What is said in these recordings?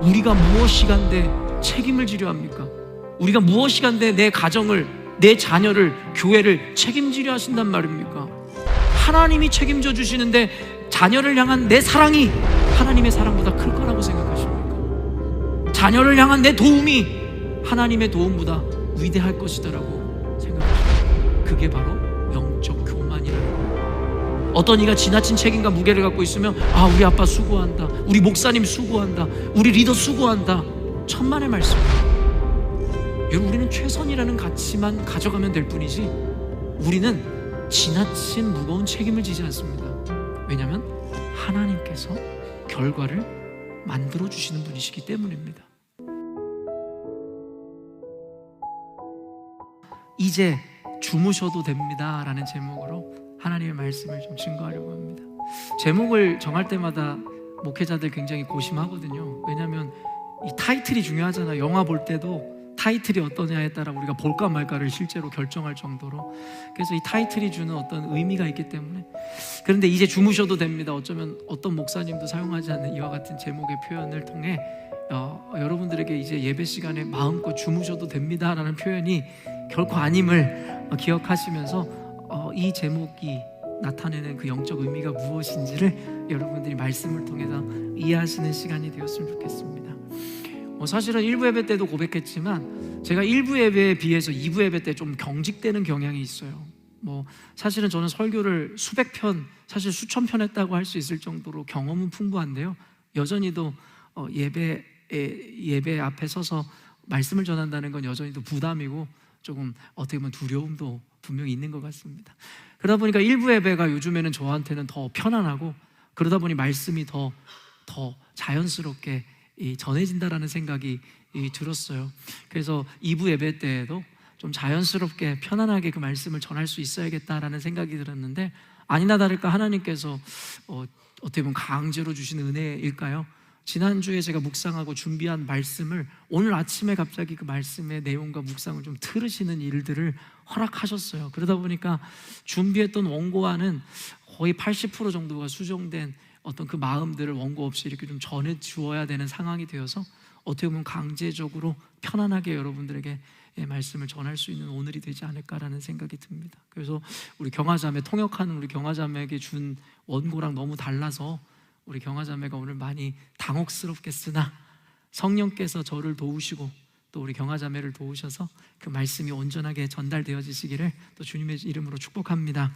우리가 무엇이간데 책임을 지려 합니까? 우리가 무엇이간데 내 가정을, 내 자녀를, 교회를 책임지려 하신단 말입니까? 하나님이 책임져 주시는데 자녀를 향한 내 사랑이 하나님의 사랑보다 클 거라고 생각하십니까? 자녀를 향한 내 도움이 하나님의 도움보다 위대할 것이다라고 생각하십니까? 그게 바로 영적 교만이라는 거예요. 어떤 이가 지나친 책임과 무게를 갖고 있으면 우리 아빠 수고한다, 우리 목사님 수고한다, 우리 리더 수고한다. 천만의 말씀입니다. 여러분, 우리는 최선이라는 가치만 가져가면 될 뿐이지 우리는 지나친 무거운 책임을 지지 않습니다. 왜냐하면 하나님께서 결과를 만들어 주시는 분이시기 때문입니다. 이제 주무셔도 됩니다 라는 제목으로 하나님의 말씀을 좀 증거하려고 합니다. 제목을 정할 때마다 목회자들 굉장히 고심하거든요. 왜냐하면 이 타이틀이 중요하잖아요. 영화 볼 때도 타이틀이 어떠냐에 따라 우리가 볼까 말까를 실제로 결정할 정도로, 그래서 이 타이틀이 주는 어떤 의미가 있기 때문에. 그런데 이제 주무셔도 됩니다, 어쩌면 어떤 목사님도 사용하지 않는 이와 같은 제목의 표현을 통해 여러분들에게 이제 예배 시간에 마음껏 주무셔도 됩니다 라는 표현이 결코 아님을 기억하시면서 이 제목이 나타내는 그 영적 의미가 무엇인지를 여러분들이 말씀을 통해서 이해하시는 시간이 되었으면 좋겠습니다. 사실은 1부 예배 때도 고백했지만 제가 1부 예배에 비해서 2부 예배 때 좀 경직되는 경향이 있어요. 사실은 저는 설교를 수백 편, 사실 수천 편 했다고 할 수 있을 정도로 경험은 풍부한데요, 여전히도 예배 앞에 서서 말씀을 전한다는 건 여전히도 부담이고 조금 어떻게 보면 두려움도 분명히 있는 것 같습니다. 그러다 보니까 1부 예배가 요즘에는 저한테는 더 편안하고, 그러다 보니 말씀이 더 자연스럽게 전해진다라는 생각이 들었어요. 그래서 2부 예배 때에도 좀 자연스럽게 편안하게 그 말씀을 전할 수 있어야겠다라는 생각이 들었는데, 아니나 다를까 하나님께서 어떻게 보면 강제로 주신 은혜일까요? 지난주에 제가 묵상하고 준비한 말씀을 오늘 아침에 갑자기 그 말씀의 내용과 묵상을 좀 틀으시는 일들을 허락하셨어요. 그러다 보니까 준비했던 원고와는 거의 80% 정도가 수정된 어떤 그 마음들을 원고 없이 이렇게 좀 전해 주어야 되는 상황이 되어서 어떻게 보면 강제적으로 편안하게 여러분들에게 말씀을 전할 수 있는 오늘이 되지 않을까라는 생각이 듭니다. 그래서 우리 경화자매, 통역하는 우리 경화자매에게 준 원고랑 너무 달라서 우리 경화자매가 오늘 많이 당혹스럽겠으나 성령께서 저를 도우시고 또 우리 경화자매를 도우셔서 그 말씀이 온전하게 전달되어지시기를 또 주님의 이름으로 축복합니다.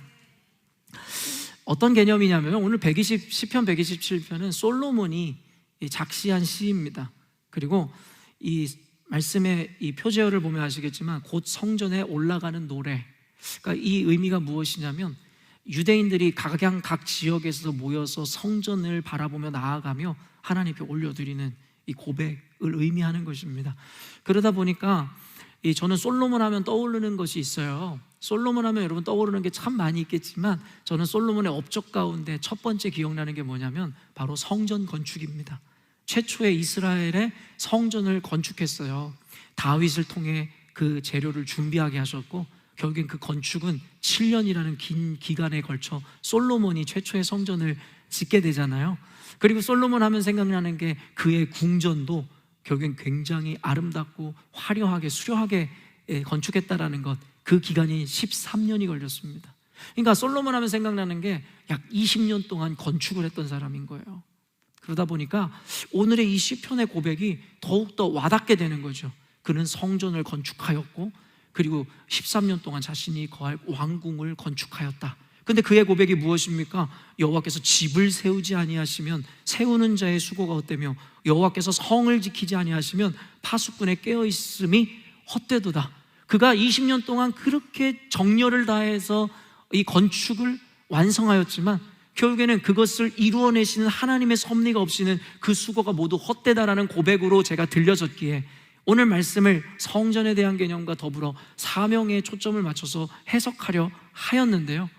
어떤 개념이냐면 오늘 시편 127편은 솔로몬이 작시한 시입니다. 그리고 이 말씀의 이 표제어를 보면 아시겠지만 곧 성전에 올라가는 노래, 그러니까 이 의미가 무엇이냐면 유대인들이 각 지역에서 모여서 성전을 바라보며 나아가며 하나님께 올려드리는 이 고백을 의미하는 것입니다. 그러다 보니까 저는 솔로몬 하면 떠오르는 것이 있어요. 솔로몬 하면 여러분 떠오르는 게 참 많이 있겠지만 저는 솔로몬의 업적 가운데 첫 번째 기억나는 게 뭐냐면 바로 성전 건축입니다. 최초의 이스라엘의 성전을 건축했어요. 다윗을 통해 그 재료를 준비하게 하셨고 결국엔 그 건축은 7년이라는 긴 기간에 걸쳐 솔로몬이 최초의 성전을 짓게 되잖아요. 그리고 솔로몬 하면 생각나는 게 그의 궁전도 결국엔 굉장히 아름답고 화려하게 수려하게 건축했다라는 것, 그 기간이 13년이 걸렸습니다. 그러니까 솔로몬 하면 생각나는 게 약 20년 동안 건축을 했던 사람인 거예요. 그러다 보니까 오늘의 이 시편의 고백이 더욱더 와닿게 되는 거죠. 그는 성전을 건축하였고 그리고 13년 동안 자신이 거할 왕궁을 건축하였다. 근데 그의 고백이 무엇입니까? 여호와께서 집을 세우지 아니하시면 세우는 자의 수고가 헛되며 여호와께서 성을 지키지 아니하시면 파수꾼의 깨어있음이 헛되도다. 그가 20년 동안 그렇게 정열을 다해서 이 건축을 완성하였지만 결국에는 그것을 이루어내시는 하나님의 섭리가 없이는 그 수고가 모두 헛되다라는 고백으로 제가 들려졌기에 오늘 말씀을 성전에 대한 개념과 더불어 사명에 초점을 맞춰서 해석하려 하였는데요,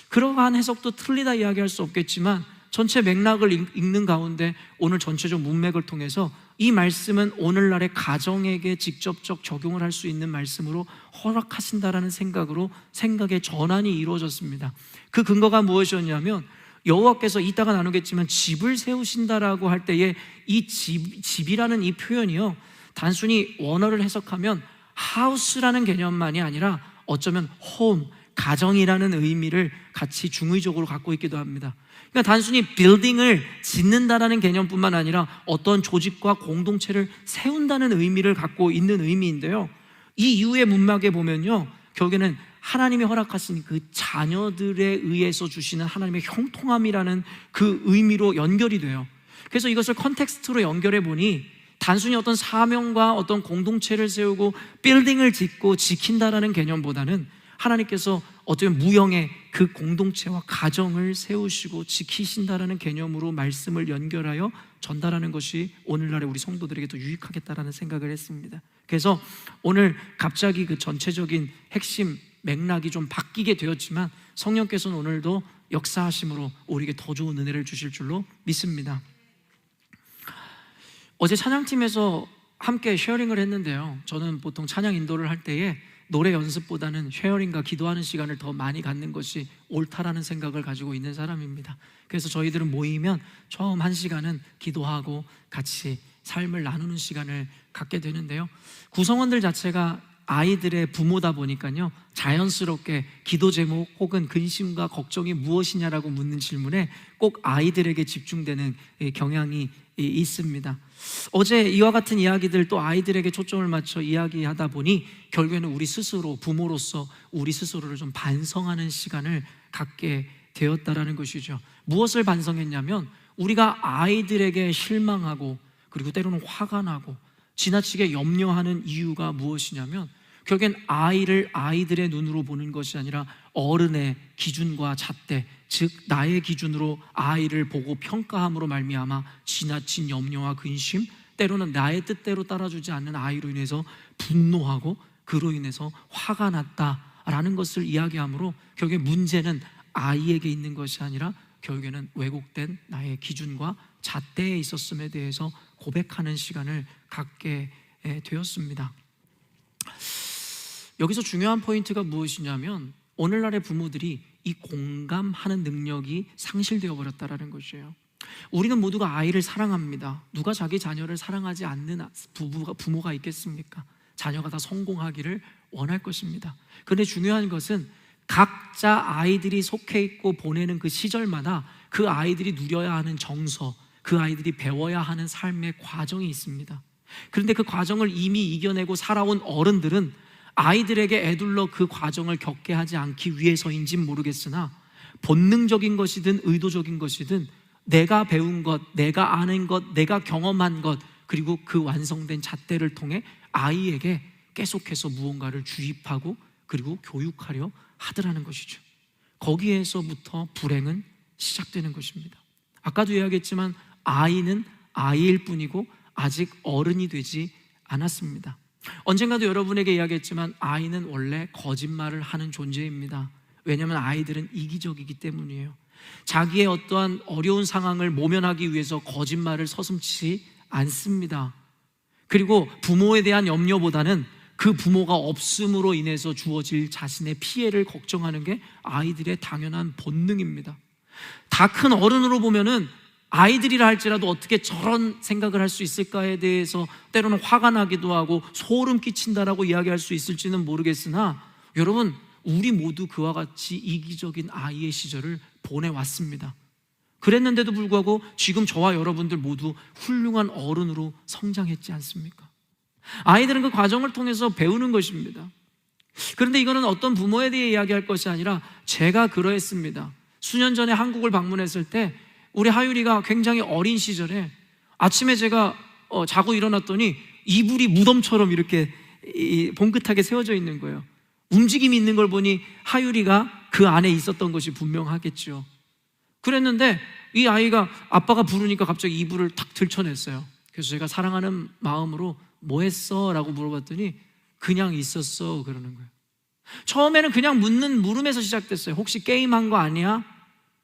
그러한 해석도 틀리다 이야기할 수 없겠지만 전체 맥락을 읽는 가운데 오늘 전체적 문맥을 통해서 이 말씀은 오늘날의 가정에게 직접적 적용을 할 수 있는 말씀으로 허락하신다라는 생각으로 생각의 전환이 이루어졌습니다. 그 근거가 무엇이었냐면 여호와께서 이따가 나누겠지만 집을 세우신다라고 할 때에 이 집이라는 이 표현이요, 단순히 원어를 해석하면 하우스라는 개념만이 아니라 어쩌면 홈, 가정이라는 의미를 같이 중의적으로 갖고 있기도 합니다. 그러니까 단순히 빌딩을 짓는다라는 개념뿐만 아니라 어떤 조직과 공동체를 세운다는 의미를 갖고 있는 의미인데요, 이 이후의 문맥에 보면요, 결국에는 하나님이 허락하신 그 자녀들에 의해서 주시는 하나님의 형통함이라는 그 의미로 연결이 돼요. 그래서 이것을 컨텍스트로 연결해 보니 단순히 어떤 사명과 어떤 공동체를 세우고 빌딩을 짓고 지킨다라는 개념보다는 하나님께서 어쩌면 무형의 그 공동체와 가정을 세우시고 지키신다라는 개념으로 말씀을 연결하여 전달하는 것이 오늘날의 우리 성도들에게 더 유익하겠다라는 생각을 했습니다. 그래서 오늘 갑자기 그 전체적인 핵심 맥락이 좀 바뀌게 되었지만 성령께서는 오늘도 역사하심으로 우리에게 더 좋은 은혜를 주실 줄로 믿습니다. 어제 찬양팀에서 함께 쉐어링을 했는데요, 저는 보통 찬양 인도를 할 때에 노래 연습보다는 쉐어링과 기도하는 시간을 더 많이 갖는 것이 옳다라는 생각을 가지고 있는 사람입니다. 그래서 저희들은 모이면 처음 1시간은 기도하고 같이 삶을 나누는 시간을 갖게 되는데요, 구성원들 자체가 아이들의 부모다 보니까요, 자연스럽게 기도 제목 혹은 근심과 걱정이 무엇이냐라고 묻는 질문에 꼭 아이들에게 집중되는 경향이 있습니다. 어제 이와 같은 이야기들 또 아이들에게 초점을 맞춰 이야기하다 보니 결국에는 우리 스스로, 부모로서 우리 스스로를 좀 반성하는 시간을 갖게 되었다라는 것이죠. 무엇을 반성했냐면, 우리가 아이들에게 실망하고 그리고 때로는 화가 나고 지나치게 염려하는 이유가 무엇이냐면, 결국엔 아이를 아이들의 눈으로 보는 것이 아니라 어른의 기준과 잣대, 즉 나의 기준으로 아이를 보고 평가함으로 말미암아 지나친 염려와 근심, 때로는 나의 뜻대로 따라주지 않는 아이로 인해서 분노하고 그로 인해서 화가 났다라는 것을 이야기하므로 결국에 문제는 아이에게 있는 것이 아니라 결국에는 왜곡된 나의 기준과 잣대에 있었음에 대해서 고백하는 시간을 갖게 되었습니다. 여기서 중요한 포인트가 무엇이냐면, 오늘날의 부모들이 이 공감하는 능력이 상실되어 버렸다는 것이에요. 우리는 모두가 아이를 사랑합니다. 누가 자기 자녀를 사랑하지 않는 부모가 있겠습니까? 자녀가 다 성공하기를 원할 것입니다. 그런데 중요한 것은 각자 아이들이 속해 있고 보내는 그 시절마다 그 아이들이 누려야 하는 정서, 그 아이들이 배워야 하는 삶의 과정이 있습니다. 그런데 그 과정을 이미 이겨내고 살아온 어른들은 아이들에게 애둘러 그 과정을 겪게 하지 않기 위해서인지는 모르겠으나, 본능적인 것이든 의도적인 것이든 내가 배운 것, 내가 아는 것, 내가 경험한 것, 그리고 그 완성된 잣대를 통해 아이에게 계속해서 무언가를 주입하고 그리고 교육하려 하더라는 것이죠. 거기에서부터 불행은 시작되는 것입니다. 아까도 이야기했지만 아이는 아이일 뿐이고 아직 어른이 되지 않았습니다. 언젠가도 여러분에게 이야기했지만 아이는 원래 거짓말을 하는 존재입니다. 왜냐하면 아이들은 이기적이기 때문이에요. 자기의 어떠한 어려운 상황을 모면하기 위해서 거짓말을 서슴지 않습니다. 그리고 부모에 대한 염려보다는 그 부모가 없음으로 인해서 주어질 자신의 피해를 걱정하는 게 아이들의 당연한 본능입니다. 다 큰 어른으로 보면은 아이들이라 할지라도 어떻게 저런 생각을 할 수 있을까에 대해서 때로는 화가 나기도 하고 소름 끼친다라고 이야기할 수 있을지는 모르겠으나, 여러분, 우리 모두 그와 같이 이기적인 아이의 시절을 보내왔습니다. 그랬는데도 불구하고 지금 저와 여러분들 모두 훌륭한 어른으로 성장했지 않습니까? 아이들은 그 과정을 통해서 배우는 것입니다. 그런데 이거는 어떤 부모에 대해 이야기할 것이 아니라 제가 그러했습니다. 수년 전에 한국을 방문했을 때 우리 하율이가 굉장히 어린 시절에 아침에 제가 자고 일어났더니 이불이 무덤처럼 이렇게 봉긋하게 세워져 있는 거예요. 움직임이 있는 걸 보니 하율이가 그 안에 있었던 것이 분명하겠죠. 그랬는데 이 아이가 아빠가 부르니까 갑자기 이불을 탁 들춰냈어요. 그래서 제가 사랑하는 마음으로 뭐 했어? 라고 물어봤더니 그냥 있었어 그러는 거예요. 처음에는 그냥 묻는 물음에서 시작됐어요. 혹시 게임한 거 아니야?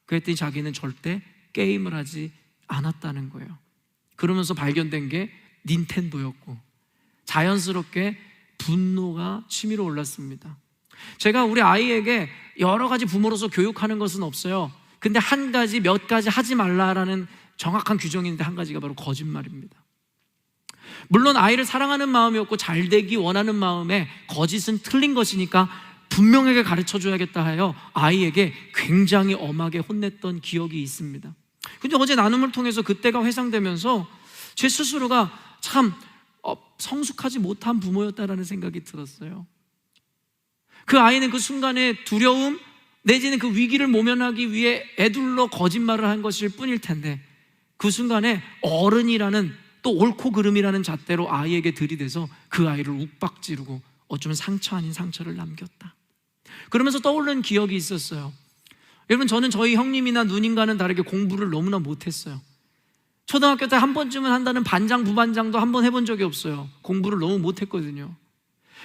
그랬더니 자기는 절대 게임을 하지 않았다는 거예요. 그러면서 발견된 게 닌텐도였고 자연스럽게 분노가 치밀어 올랐습니다. 제가 우리 아이에게 여러 가지 부모로서 교육하는 것은 없어요. 근데 한 가지, 몇 가지 하지 말라라는 정확한 규정인데 한 가지가 바로 거짓말입니다. 물론 아이를 사랑하는 마음이었고 잘 되기 원하는 마음에 거짓은 틀린 것이니까 분명하게 가르쳐줘야겠다 하여 아이에게 굉장히 엄하게 혼냈던 기억이 있습니다. 근데 어제 나눔을 통해서 그때가 회상되면서 제 스스로가 참 성숙하지 못한 부모였다라는 생각이 들었어요. 그 아이는 그 순간에 두려움 내지는 그 위기를 모면하기 위해 애둘러 거짓말을 한 것일 뿐일 텐데, 그 순간에 어른이라는 또 옳고 그름이라는 잣대로 아이에게 들이대서 그 아이를 욱박지르고 어쩌면 상처 아닌 상처를 남겼다. 그러면서 떠오르는 기억이 있었어요. 여러분, 저는 저희 형님이나 누님과는 다르게 공부를 너무나 못했어요. 초등학교 때 한 번쯤은 한다는 반장, 부반장도 한 번 해본 적이 없어요. 공부를 너무 못했거든요.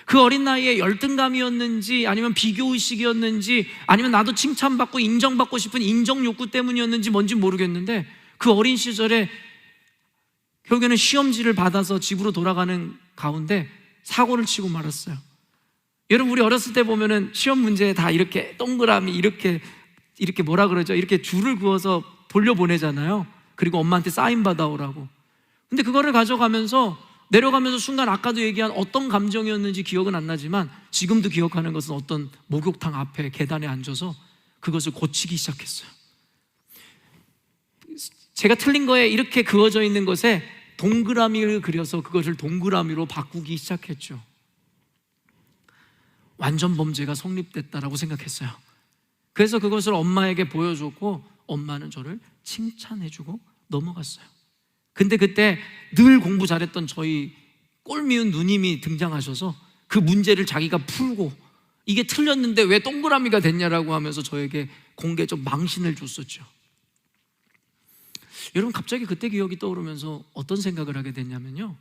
그 어린 나이에 열등감이었는지 아니면 비교의식이었는지 아니면 나도 칭찬받고 인정받고 싶은 인정욕구 때문이었는지 뭔지 모르겠는데, 그 어린 시절에 결국에는 시험지를 받아서 집으로 돌아가는 가운데 사고를 치고 말았어요. 여러분, 우리 어렸을 때 보면은 시험 문제에 다 이렇게 동그라미 이렇게 뭐라 그러죠? 이렇게 줄을 그어서 돌려보내잖아요. 그리고 엄마한테 사인 받아오라고. 근데 그거를 가져가면서 내려가면서 순간 아까도 얘기한 어떤 감정이었는지 기억은 안 나지만 지금도 기억하는 것은 어떤 목욕탕 앞에 계단에 앉아서 그것을 고치기 시작했어요. 제가 틀린 거에 이렇게 그어져 있는 것에 동그라미를 그려서 그것을 동그라미로 바꾸기 시작했죠. 완전 범죄가 성립됐다라고 생각했어요. 그래서 그것을 엄마에게 보여줬고 엄마는 저를 칭찬해주고 넘어갔어요. 근데 그때 늘 공부 잘했던 저희 꼴미운 누님이 등장하셔서 그 문제를 자기가 풀고 이게 틀렸는데 왜 동그라미가 됐냐라고 하면서 저에게 공개적 망신을 줬었죠. 여러분, 갑자기 그때 기억이 떠오르면서 어떤 생각을 하게 됐냐면요,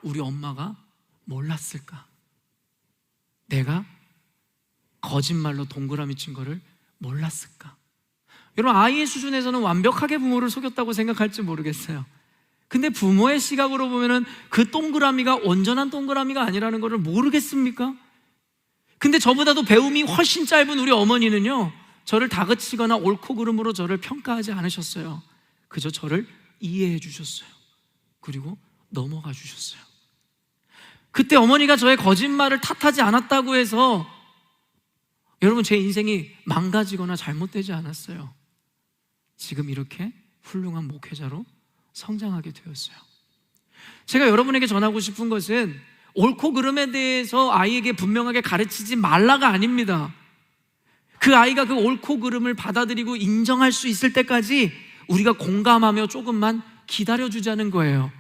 우리 엄마가 몰랐을까? 내가 거짓말로 동그라미 친 거를 몰랐을까? 여러분, 아이의 수준에서는 완벽하게 부모를 속였다고 생각할지 모르겠어요. 근데 부모의 시각으로 보면은 그 동그라미가 온전한 동그라미가 아니라는 것을 모르겠습니까? 근데 저보다도 배움이 훨씬 짧은 우리 어머니는요, 저를 다그치거나 옳고 그름으로 저를 평가하지 않으셨어요. 그저 저를 이해해 주셨어요. 그리고 넘어가 주셨어요. 그때 어머니가 저의 거짓말을 탓하지 않았다고 해서 여러분, 제 인생이 망가지거나 잘못되지 않았어요. 지금 이렇게 훌륭한 목회자로 성장하게 되었어요. 제가 여러분에게 전하고 싶은 것은 옳고 그름에 대해서 아이에게 분명하게 가르치지 말라가 아닙니다. 그 아이가 그 옳고 그름을 받아들이고 인정할 수 있을 때까지 우리가 공감하며 조금만 기다려주자는 거예요.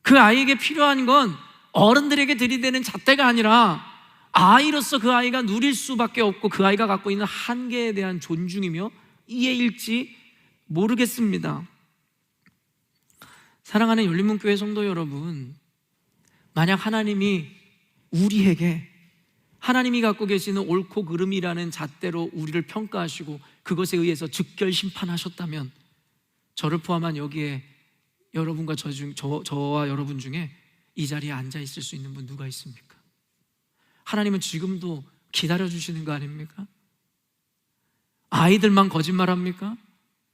그 아이에게 필요한 건 어른들에게 들이대는 잣대가 아니라 아이로서 그 아이가 누릴 수밖에 없고 그 아이가 갖고 있는 한계에 대한 존중이며 이해일지 모르겠습니다. 사랑하는 열린문교회 성도 여러분, 만약 하나님이 우리에게 하나님이 갖고 계시는 옳고 그름이라는 잣대로 우리를 평가하시고 그것에 의해서 즉결 심판하셨다면, 저를 포함한 여기에 여러분과 저와 여러분 중에 이 자리에 앉아 있을 수 있는 분 누가 있습니까? 하나님은 지금도 기다려주시는 거 아닙니까? 아이들만 거짓말합니까?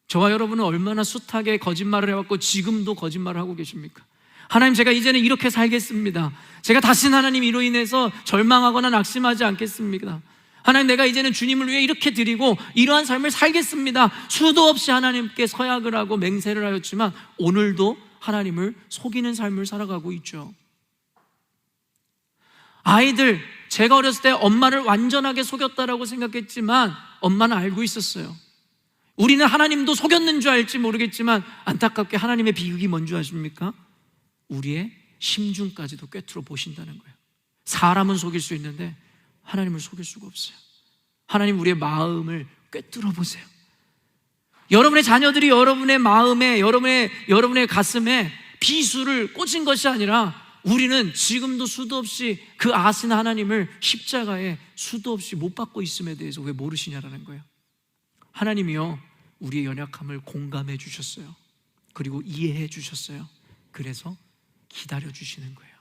저와 여러분은 얼마나 숱하게 거짓말을 해왔고 지금도 거짓말을 하고 계십니까? 하나님, 제가 이제는 이렇게 살겠습니다. 제가 다시는 하나님 이로 인해서 절망하거나 낙심하지 않겠습니다. 하나님, 내가 이제는 주님을 위해 이렇게 드리고 이러한 삶을 살겠습니다. 수도 없이 하나님께 서약을 하고 맹세를 하였지만 오늘도 하나님을 속이는 삶을 살아가고 있죠. 아이들, 제가 어렸을 때 엄마를 완전하게 속였다라고 생각했지만 엄마는 알고 있었어요. 우리는 하나님도 속였는 줄 알지 모르겠지만 안타깝게 하나님의 비극이 뭔지 아십니까? 우리의 심중까지도 꿰뚫어 보신다는 거예요. 사람은 속일 수 있는데 하나님을 속일 수가 없어요. 하나님, 우리의 마음을 꿰뚫어 보세요. 여러분의 자녀들이 여러분의 마음에, 여러분의 가슴에 비수를 꽂은 것이 아니라 우리는 지금도 수도 없이 그 아신 하나님을 십자가에 수도 없이 못 받고 있음에 대해서 왜 모르시냐라는 거예요. 하나님이요, 우리의 연약함을 공감해 주셨어요. 그리고 이해해 주셨어요. 그래서 기다려 주시는 거예요.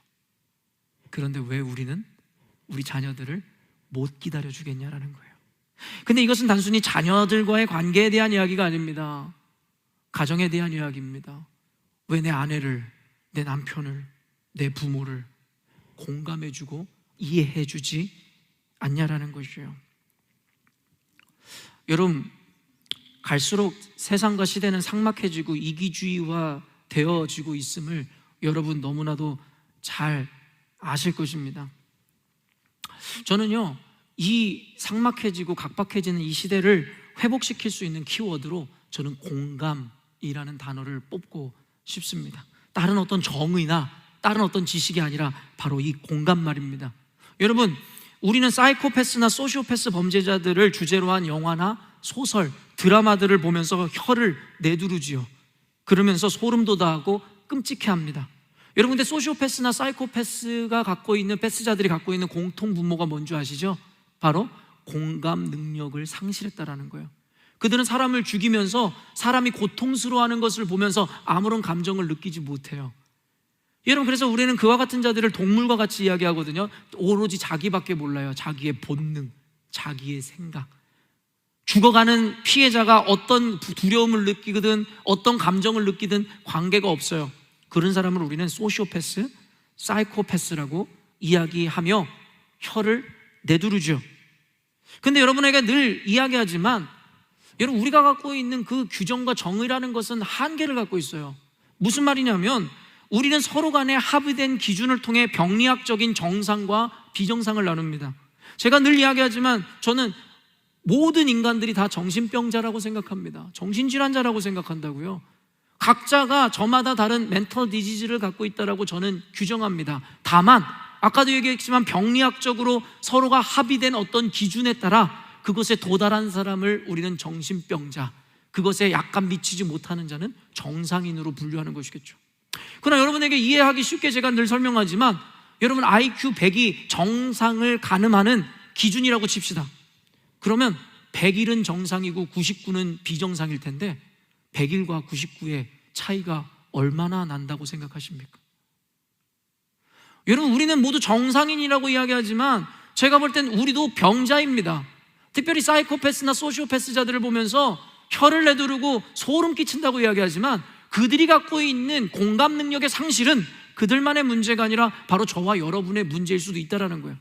그런데 왜 우리는 우리 자녀들을 못 기다려 주겠냐라는 거예요. 근데 이것은 단순히 자녀들과의 관계에 대한 이야기가 아닙니다. 가정에 대한 이야기입니다. 왜 내 아내를, 내 남편을, 내 부모를 공감해주고 이해해주지 않냐라는 것이에요. 여러분, 갈수록 세상과 시대는 삭막해지고 이기주의화 되어지고 있음을 여러분 너무나도 잘 아실 것입니다. 저는요, 이 삭막해지고 각박해지는 이 시대를 회복시킬 수 있는 키워드로 저는 공감이라는 단어를 뽑고 싶습니다. 다른 어떤 정의나 다른 어떤 지식이 아니라 바로 이 공감 말입니다. 여러분, 우리는 사이코패스나 소시오패스 범죄자들을 주제로 한 영화나 소설, 드라마들을 보면서 혀를 내두르지요. 그러면서 소름 돋아하고 끔찍해합니다. 여러분, 근데 소시오패스나 사이코패스가 갖고 있는, 패스자들이 갖고 있는 공통 분모가 뭔지 아시죠? 바로 공감 능력을 상실했다라는 거예요. 그들은 사람을 죽이면서 사람이 고통스러워하는 것을 보면서 아무런 감정을 느끼지 못해요. 여러분, 그래서 우리는 그와 같은 자들을 동물과 같이 이야기하거든요. 오로지 자기밖에 몰라요. 자기의 본능, 자기의 생각. 죽어가는 피해자가 어떤 두려움을 느끼든 어떤 감정을 느끼든 관계가 없어요. 그런 사람을 우리는 소시오패스, 사이코패스라고 이야기하며 혀를 내두르죠. 근데 여러분에게 늘 이야기하지만, 여러분, 우리가 갖고 있는 그 규정과 정의라는 것은 한계를 갖고 있어요. 무슨 말이냐면, 우리는 서로 간에 합의된 기준을 통해 병리학적인 정상과 비정상을 나눕니다. 제가 늘 이야기하지만 저는 모든 인간들이 다 정신병자라고 생각합니다. 정신질환자라고 생각한다고요. 각자가 저마다 다른 멘털 디지즈를 갖고 있다라고 저는 규정합니다. 다만 아까도 얘기했지만 병리학적으로 서로가 합의된 어떤 기준에 따라 그것에 도달한 사람을 우리는 정신병자, 그것에 약간 미치지 못하는 자는 정상인으로 분류하는 것이겠죠. 그러나 여러분에게 이해하기 쉽게 제가 늘 설명하지만, 여러분 IQ 100이 정상을 가늠하는 기준이라고 칩시다. 그러면 100일은 정상이고 99는 비정상일 텐데 100일과 99의 차이가 얼마나 난다고 생각하십니까? 여러분, 우리는 모두 정상인이라고 이야기하지만 제가 볼 땐 우리도 병자입니다. 특별히 사이코패스나 소시오패스자들을 보면서 혀를 내두르고 소름 끼친다고 이야기하지만 그들이 갖고 있는 공감 능력의 상실은 그들만의 문제가 아니라 바로 저와 여러분의 문제일 수도 있다는 거예요.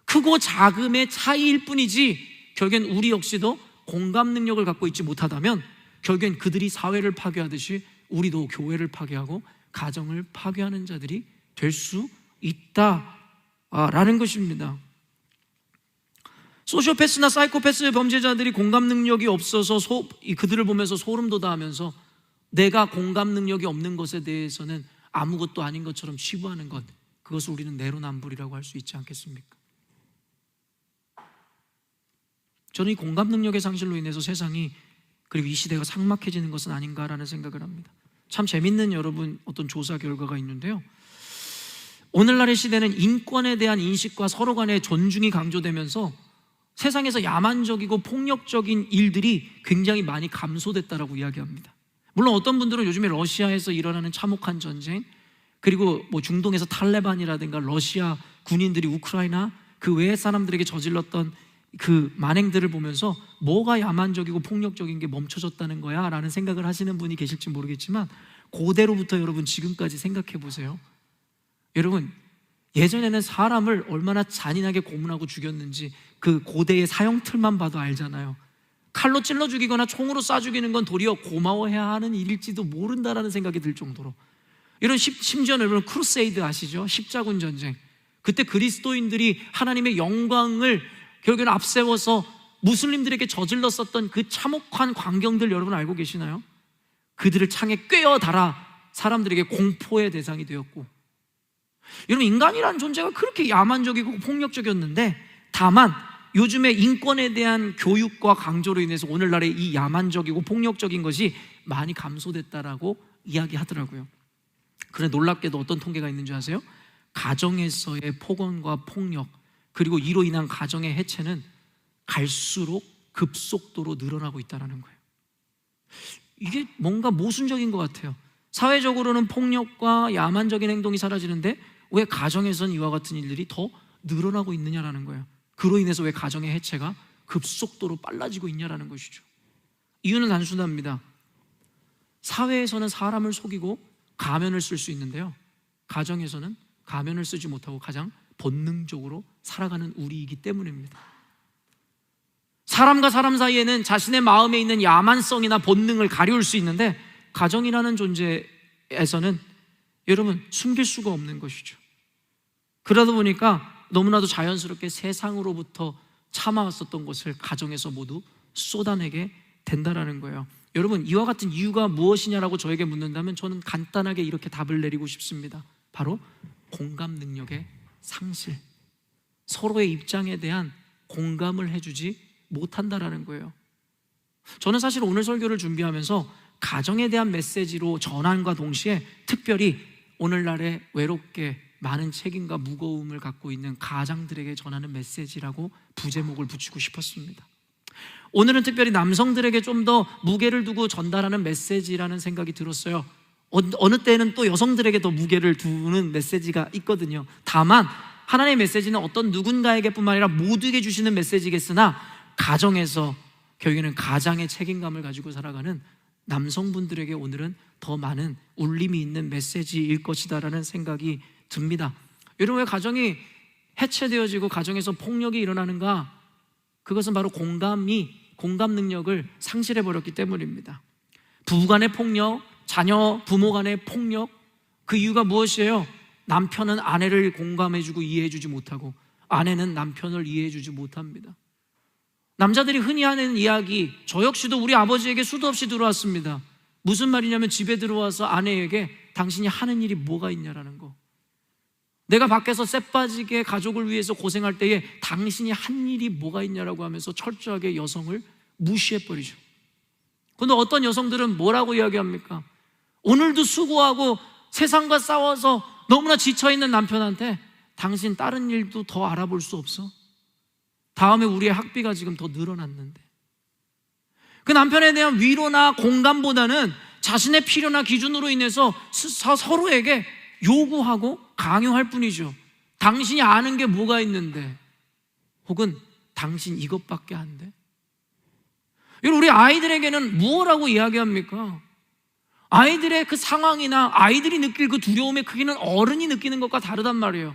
크고 작음의 차이일 뿐이지 결국엔 우리 역시도 공감 능력을 갖고 있지 못하다면 결국엔 그들이 사회를 파괴하듯이 우리도 교회를 파괴하고 가정을 파괴하는 자들이 될 수 있다라는 것입니다. 소시오패스나 사이코패스 범죄자들이 공감 능력이 없어서 그들을 보면서 소름 돋아하면서 내가 공감 능력이 없는 것에 대해서는 아무것도 아닌 것처럼 치부하는 것, 그것을 우리는 내로남불이라고 할 수 있지 않겠습니까? 저는 이 공감 능력의 상실로 인해서 세상이, 그리고 이 시대가 삭막해지는 것은 아닌가라는 생각을 합니다. 참 재밌는 여러분 어떤 조사 결과가 있는데요, 오늘날의 시대는 인권에 대한 인식과 서로 간의 존중이 강조되면서 세상에서 야만적이고 폭력적인 일들이 굉장히 많이 감소됐다라고 이야기합니다. 물론 어떤 분들은 요즘에 러시아에서 일어나는 참혹한 전쟁, 그리고 뭐 중동에서 탈레반이라든가 러시아 군인들이 우크라이나 그 외의 사람들에게 저질렀던 그 만행들을 보면서 뭐가 야만적이고 폭력적인 게 멈춰졌다는 거야 라는 생각을 하시는 분이 계실지 모르겠지만, 고대로부터 여러분 지금까지 생각해 보세요. 여러분, 예전에는 사람을 얼마나 잔인하게 고문하고 죽였는지 그 고대의 사형틀만 봐도 알잖아요. 칼로 찔러 죽이거나 총으로 쏴 죽이는 건 도리어 고마워해야 하는 일일지도 모른다라는 생각이 들 정도로, 이런 심지어 여러분 크루세이드 아시죠? 십자군 전쟁. 그때 그리스도인들이 하나님의 영광을 결국에는 앞세워서 무슬림들에게 저질렀었던 그 참혹한 광경들 여러분 알고 계시나요? 그들을 창에 꿰어 달아 사람들에게 공포의 대상이 되었고, 여러분 인간이라는 존재가 그렇게 야만적이고 폭력적이었는데, 다만 요즘에 인권에 대한 교육과 강조로 인해서 오늘날의 이 야만적이고 폭력적인 것이 많이 감소됐다라고 이야기하더라고요. 그런데 놀랍게도 어떤 통계가 있는지 아세요? 가정에서의 폭언과 폭력, 그리고 이로 인한 가정의 해체는 갈수록 급속도로 늘어나고 있다는 거예요. 이게 뭔가 모순적인 것 같아요. 사회적으로는 폭력과 야만적인 행동이 사라지는데 왜 가정에선 이와 같은 일들이 더 늘어나고 있느냐라는 거예요. 그로 인해서 왜 가정의 해체가 급속도로 빨라지고 있냐라는 것이죠. 이유는 단순합니다. 사회에서는 사람을 속이고 가면을 쓸 수 있는데요, 가정에서는 가면을 쓰지 못하고 가장 본능적으로 살아가는 우리이기 때문입니다. 사람과 사람 사이에는 자신의 마음에 있는 야만성이나 본능을 가려울 수 있는데, 가정이라는 존재에서는 여러분 숨길 수가 없는 것이죠. 그러다 보니까 너무나도 자연스럽게 세상으로부터 참아왔었던 것을 가정에서 모두 쏟아내게 된다라는 거예요. 여러분, 이와 같은 이유가 무엇이냐라고 저에게 묻는다면 저는 간단하게 이렇게 답을 내리고 싶습니다. 바로 공감 능력의 상실, 서로의 입장에 대한 공감을 해주지 못한다라는 거예요. 저는 사실 오늘 설교를 준비하면서 가정에 대한 메시지로 전환과 동시에 특별히 오늘날에 외롭게 많은 책임과 무거움을 갖고 있는 가장들에게 전하는 메시지라고 부제목을 붙이고 싶었습니다. 오늘은 특별히 남성들에게 좀 더 무게를 두고 전달하는 메시지라는 생각이 들었어요. 어느 때는 또 여성들에게 더 무게를 두는 메시지가 있거든요. 다만 하나님의 메시지는 어떤 누군가에게뿐만 아니라 모두에게 주시는 메시지겠으나, 가정에서 결국에는 가장의 책임감을 가지고 살아가는 남성분들에게 오늘은 더 많은 울림이 있는 메시지일 것이다라는 생각이 듭니다. 여러분, 왜 가정이 해체되어지고 가정에서 폭력이 일어나는가? 그것은 바로 공감 능력을 상실해버렸기 때문입니다. 부부간의 폭력, 자녀, 부모 간의 폭력, 그 이유가 무엇이에요? 남편은 아내를 공감해주고 이해해주지 못하고 아내는 남편을 이해해주지 못합니다. 남자들이 흔히 하는 이야기, 저 역시도 우리 아버지에게 수도 없이 들어왔습니다. 무슨 말이냐면 집에 들어와서 아내에게 당신이 하는 일이 뭐가 있냐라는 거. 내가 밖에서 쎄 빠지게 가족을 위해서 고생할 때에 당신이 한 일이 뭐가 있냐라고 하면서 철저하게 여성을 무시해버리죠. 그런데 어떤 여성들은 뭐라고 이야기합니까? 오늘도 수고하고 세상과 싸워서 너무나 지쳐있는 남편한테 당신 다른 일도 더 알아볼 수 없어? 다음에 우리의 학비가 지금 더 늘어났는데. 그 남편에 대한 위로나 공감보다는 자신의 필요나 기준으로 인해서 서로에게 요구하고 강요할 뿐이죠. 당신이 아는 게 뭐가 있는데, 혹은 당신 이것밖에 안 돼? 여러분, 우리 아이들에게는 무엇라고 이야기합니까? 아이들의 그 상황이나 아이들이 느낄 그 두려움의 크기는 어른이 느끼는 것과 다르단 말이에요.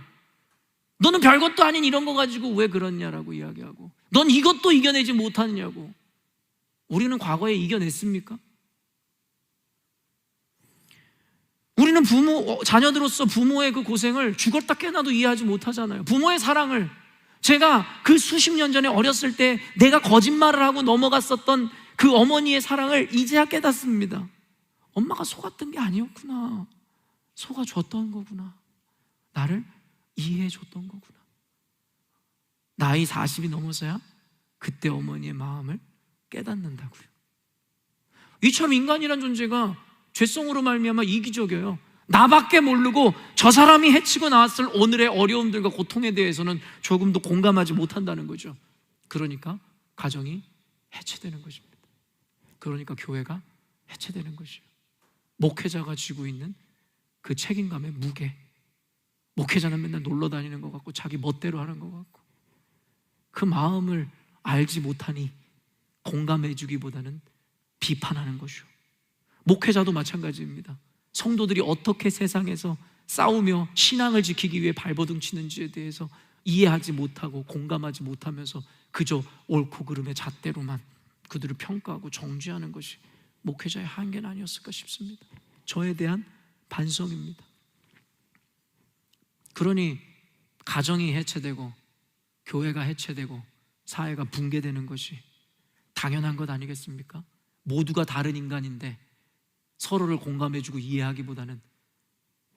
너는 별것도 아닌 이런 거 가지고 왜 그러냐라고 이야기하고, 넌 이것도 이겨내지 못하느냐고. 우리는 과거에 이겨냈습니까? 우리는 자녀들로서 부모의 그 고생을 죽었다 깨나도 이해하지 못하잖아요. 부모의 사랑을, 제가 그 수십 년 전에 어렸을 때 내가 거짓말을 하고 넘어갔었던 그 어머니의 사랑을 이제야 깨닫습니다. 엄마가 속았던 게 아니었구나, 속아줬던 거구나, 나를 이해해줬던 거구나. 나이 40이 넘어서야 그때 어머니의 마음을 깨닫는다고요. 이처럼 인간이란 존재가 죄성으로 말미암아 이기적이에요. 나밖에 모르고 저 사람이 해치고 나왔을 오늘의 어려움들과 고통에 대해서는 조금도 공감하지 못한다는 거죠. 그러니까 가정이 해체되는 것입니다. 그러니까 교회가 해체되는 것이에요. 목회자가 쥐고 있는 그 책임감의 무게, 목회자는 맨날 놀러 다니는 것 같고 자기 멋대로 하는 것 같고, 그 마음을 알지 못하니 공감해 주기보다는 비판하는 것이요. 목회자도 마찬가지입니다. 성도들이 어떻게 세상에서 싸우며 신앙을 지키기 위해 발버둥 치는지에 대해서 이해하지 못하고 공감하지 못하면서 그저 옳고 그름의 잣대로만 그들을 평가하고 정죄하는 것이 목회자의 한계는 아니었을까 싶습니다. 저에 대한 반성입니다. 그러니 가정이 해체되고 교회가 해체되고 사회가 붕괴되는 것이 당연한 것 아니겠습니까? 모두가 다른 인간인데 서로를 공감해주고 이해하기보다는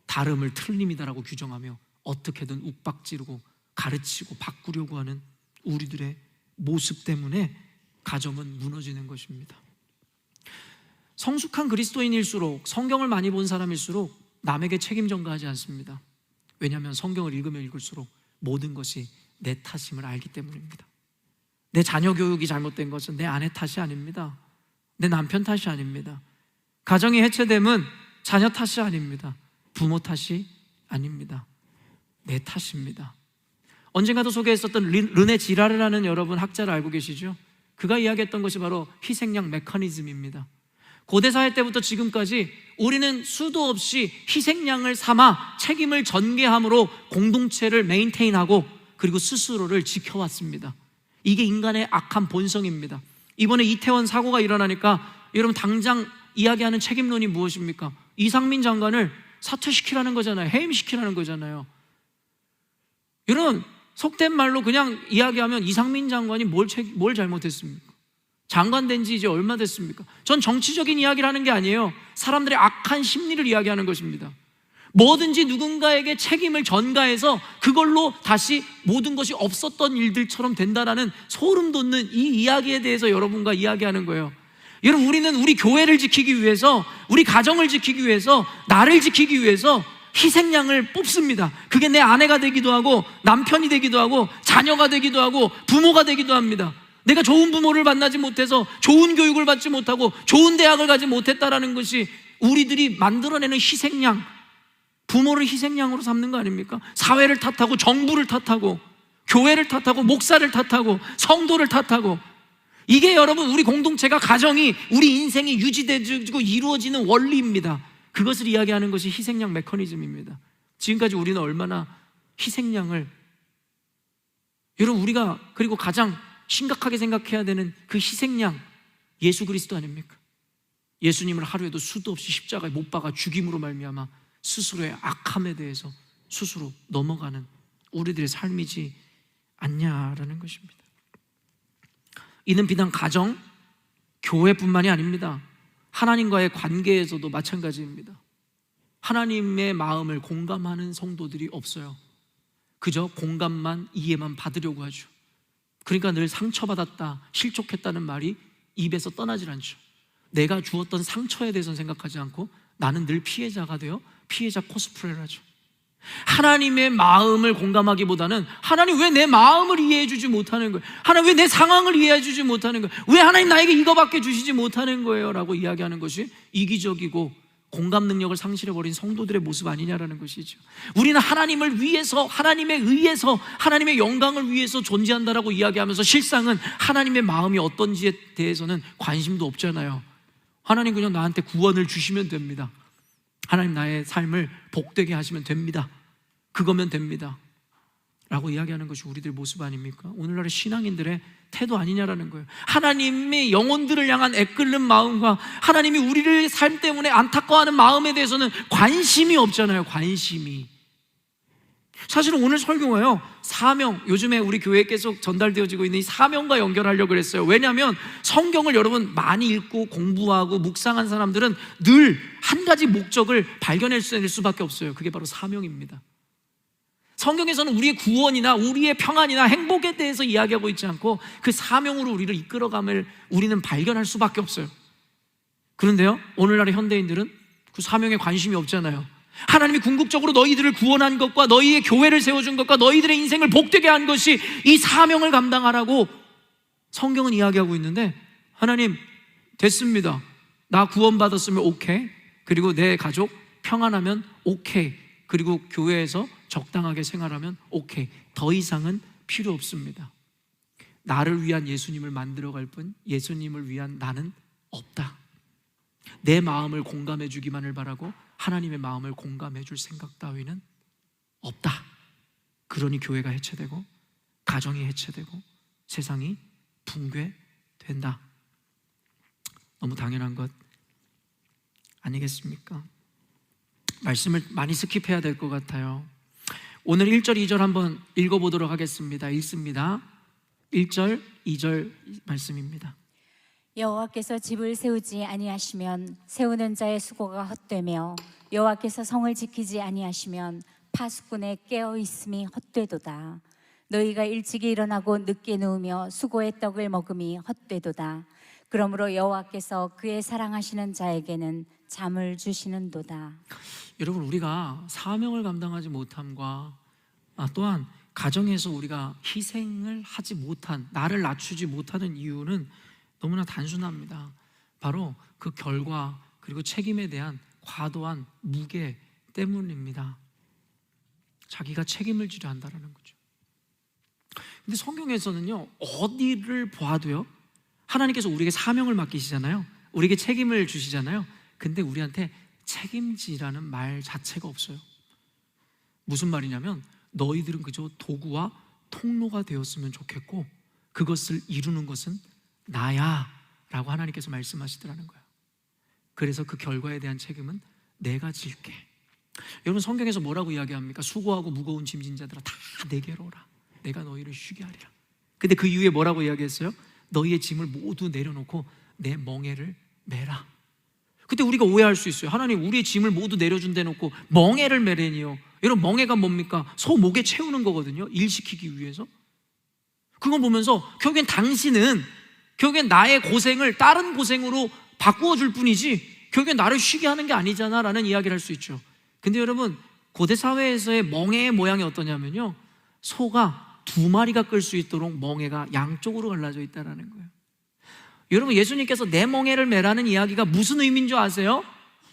다름을 틀림이다라고 규정하며 어떻게든 욱박지르고 가르치고 바꾸려고 하는 우리들의 모습 때문에 가정은 무너지는 것입니다. 성숙한 그리스도인일수록, 성경을 많이 본 사람일수록 남에게 책임 전가하지 않습니다. 왜냐하면 성경을 읽으면 읽을수록 모든 것이 내 탓임을 알기 때문입니다. 내 자녀 교육이 잘못된 것은 내 아내 탓이 아닙니다. 내 남편 탓이 아닙니다. 가정이 해체됨은 자녀 탓이 아닙니다. 부모 탓이 아닙니다. 내 탓입니다. 언젠가도 소개했었던 르네 지라르라는 여러분 학자를 알고 계시죠? 그가 이야기했던 것이 바로 희생양 메커니즘입니다. 고대사회 때부터 지금까지 우리는 수도 없이 희생양을 삼아 책임을 전개함으로 공동체를 메인테인하고 그리고 스스로를 지켜왔습니다. 이게 인간의 악한 본성입니다. 이번에 이태원 사고가 일어나니까 여러분 당장 이야기하는 책임론이 무엇입니까? 이상민 장관을 사퇴시키라는 거잖아요. 해임시키라는 거잖아요. 여러분 속된 말로 그냥 이야기하면 이상민 장관이 뭘 잘못했습니까? 장관 된 지 이제 얼마 됐습니까? 전 정치적인 이야기를 하는 게 아니에요. 사람들의 악한 심리를 이야기하는 것입니다. 뭐든지 누군가에게 책임을 전가해서 그걸로 다시 모든 것이 없었던 일들처럼 된다라는 소름 돋는 이 이야기에 대해서 여러분과 이야기하는 거예요. 여러분 우리는 우리 교회를 지키기 위해서, 우리 가정을 지키기 위해서, 나를 지키기 위해서 희생양을 뽑습니다. 그게 내 아내가 되기도 하고 남편이 되기도 하고 자녀가 되기도 하고 부모가 되기도 합니다. 내가 좋은 부모를 만나지 못해서 좋은 교육을 받지 못하고 좋은 대학을 가지 못했다라는 것이 우리들이 만들어내는 희생양, 부모를 희생양으로 삼는 거 아닙니까? 사회를 탓하고 정부를 탓하고 교회를 탓하고 목사를 탓하고 성도를 탓하고, 이게 여러분 우리 공동체가, 가정이, 우리 인생이 유지되고 이루어지는 원리입니다. 그것을 이야기하는 것이 희생양 메커니즘입니다. 지금까지 우리는 얼마나 희생양을, 여러분 우리가 그리고 가장 심각하게 생각해야 되는 그 희생양, 예수 그리스도 아닙니까? 예수님을 하루에도 수도 없이 십자가에 못 박아 죽임으로 말미암아 스스로의 악함에 대해서 스스로 넘어가는 우리들의 삶이지 않냐라는 것입니다. 이는 비단 가정, 교회뿐만이 아닙니다. 하나님과의 관계에서도 마찬가지입니다. 하나님의 마음을 공감하는 성도들이 없어요. 그저 공감만, 이해만 받으려고 하죠. 그러니까 늘 상처받았다, 실족했다는 말이 입에서 떠나질 않죠. 내가 주었던 상처에 대해서는 생각하지 않고 나는 늘 피해자가 되어 피해자 코스프레를 하죠. 하나님의 마음을 공감하기보다는 하나님 왜 내 마음을 이해해 주지 못하는 거예요? 하나님 왜 내 상황을 이해해 주지 못하는 거예요? 왜 하나님 나에게 이거밖에 주시지 못하는 거예요? 라고 이야기하는 것이 이기적이고 공감 능력을 상실해버린 성도들의 모습 아니냐라는 것이죠. 우리는 하나님을 위해서, 하나님에 의해서, 하나님의 영광을 위해서 존재한다라고 이야기하면서 실상은 하나님의 마음이 어떤지에 대해서는 관심도 없잖아요. 하나님 그냥 나한테 구원을 주시면 됩니다. 하나님 나의 삶을 복되게 하시면 됩니다. 그거면 됩니다 라고 이야기하는 것이 우리들의 모습 아닙니까? 오늘날의 신앙인들의 태도 아니냐라는 거예요. 하나님이 영혼들을 향한 애끓는 마음과 하나님이 우리를 삶 때문에 안타까워하는 마음에 대해서는 관심이 없잖아요. 관심이. 사실은 오늘 설교가요, 사명, 요즘에 우리 교회에 계속 전달되어지고 있는 이 사명과 연결하려고 그랬어요. 왜냐하면 성경을 여러분 많이 읽고 공부하고 묵상한 사람들은 늘 한 가지 목적을 발견할 수밖에 없어요. 그게 바로 사명입니다. 성경에서는 우리의 구원이나 우리의 평안이나 행복에 대해서 이야기하고 있지 않고 그 사명으로 우리를 이끌어감을 우리는 발견할 수밖에 없어요. 그런데요, 오늘날의 현대인들은 그 사명에 관심이 없잖아요. 하나님이 궁극적으로 너희들을 구원한 것과 너희의 교회를 세워준 것과 너희들의 인생을 복되게 한 것이 이 사명을 감당하라고 성경은 이야기하고 있는데, 하나님 됐습니다, 나 구원받았으면 오케이, 그리고 내 가족 평안하면 오케이, 그리고 교회에서 적당하게 생활하면 오케이, 더 이상은 필요 없습니다. 나를 위한 예수님을 만들어갈 뿐 예수님을 위한 나는 없다. 내 마음을 공감해 주기만을 바라고 하나님의 마음을 공감해 줄 생각 따위는 없다. 그러니 교회가 해체되고 가정이 해체되고 세상이 붕괴된다. 너무 당연한 것 아니겠습니까? 말씀을 많이 스킵해야 될 것 같아요. 오늘 1절, 2절 한번 읽어보도록 하겠습니다. 읽습니다. 1절, 2절 말씀입니다. 여호와께서 집을 세우지 아니하시면 세우는 자의 수고가 헛되며 여호와께서 성을 지키지 아니하시면 파수꾼의 깨어 있음이 헛되도다. 너희가 일찍이 일어나고 늦게 누우며 수고의 떡을 먹음이 헛되도다. 그러므로 여호와께서 그의 사랑하시는 자에게는 잠을 주시는도다. 여러분, 우리가 사명을 감당하지 못함과 또한 가정에서 우리가 희생을 하지 못한, 나를 낮추지 못하는 이유는 너무나 단순합니다. 바로 그 결과 그리고 책임에 대한 과도한 무게 때문입니다. 자기가 책임을 지려 한다는 거죠. 근데 성경에서는요, 어디를 봐도요, 하나님께서 우리에게 사명을 맡기시잖아요. 우리에게 책임을 주시잖아요. 근데 우리한테 책임지라는 말 자체가 없어요. 무슨 말이냐면 너희들은 그저 도구와 통로가 되었으면 좋겠고 그것을 이루는 것은 나야 라고 하나님께서 말씀하시더라는 거예요. 그래서 그 결과에 대한 책임은 내가 질게. 여러분, 성경에서 뭐라고 이야기합니까? 수고하고 무거운 짐진 자들아 다 내게로 오라. 내가 너희를 쉬게 하리라. 근데 그 이후에 뭐라고 이야기했어요? 너희의 짐을 모두 내려놓고 내 멍에를 매라. 근데 우리가 오해할 수 있어요. 하나님, 우리의 짐을 모두 내려준 데 놓고 멍에를 매래니요. 여러분, 멍에가 뭡니까? 소 목에 채우는 거거든요. 일시키기 위해서. 그거 보면서 결국엔 나의 고생을 다른 고생으로 바꾸어 줄 뿐이지 결국엔 나를 쉬게 하는 게 아니잖아 라는 이야기를 할 수 있죠. 근데 여러분, 고대 사회에서의 멍에의 모양이 어떠냐면요, 소가 2마리가 끌 수 있도록 멍에가 양쪽으로 갈라져 있다는 거예요. 여러분, 예수님께서 내 멍에를 매라는 이야기가 무슨 의미인 줄 아세요?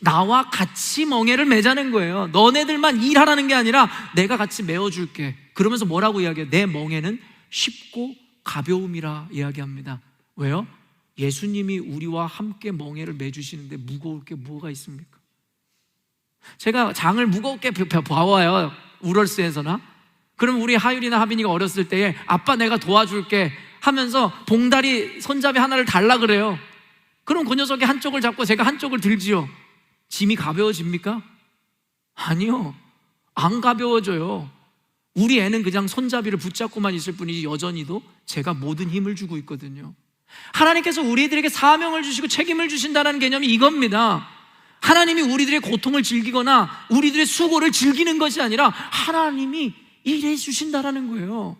나와 같이 멍에를 매자는 거예요. 너네들만 일하라는 게 아니라 내가 같이 메어줄게. 그러면서 뭐라고 이야기해요? 내 멍에는 쉽고 가벼움이라 이야기합니다. 왜요? 예수님이 우리와 함께 멍에를 매주시는데 무거울 게 뭐가 있습니까? 제가 장을 무겁게 봐와요, 우럴스에서나. 그럼 우리 하율이나 하빈이가 어렸을 때에 아빠 내가 도와줄게 하면서 봉다리 손잡이 하나를 달라 그래요. 그럼 그 녀석이 한쪽을 잡고 제가 한쪽을 들지요. 짐이 가벼워집니까? 아니요, 안 가벼워져요. 우리 애는 그냥 손잡이를 붙잡고만 있을 뿐이지 여전히도 제가 모든 힘을 주고 있거든요. 하나님께서 우리들에게 사명을 주시고 책임을 주신다는 개념이 이겁니다. 하나님이 우리들의 고통을 즐기거나 우리들의 수고를 즐기는 것이 아니라 하나님이 일해 주신다는 거예요.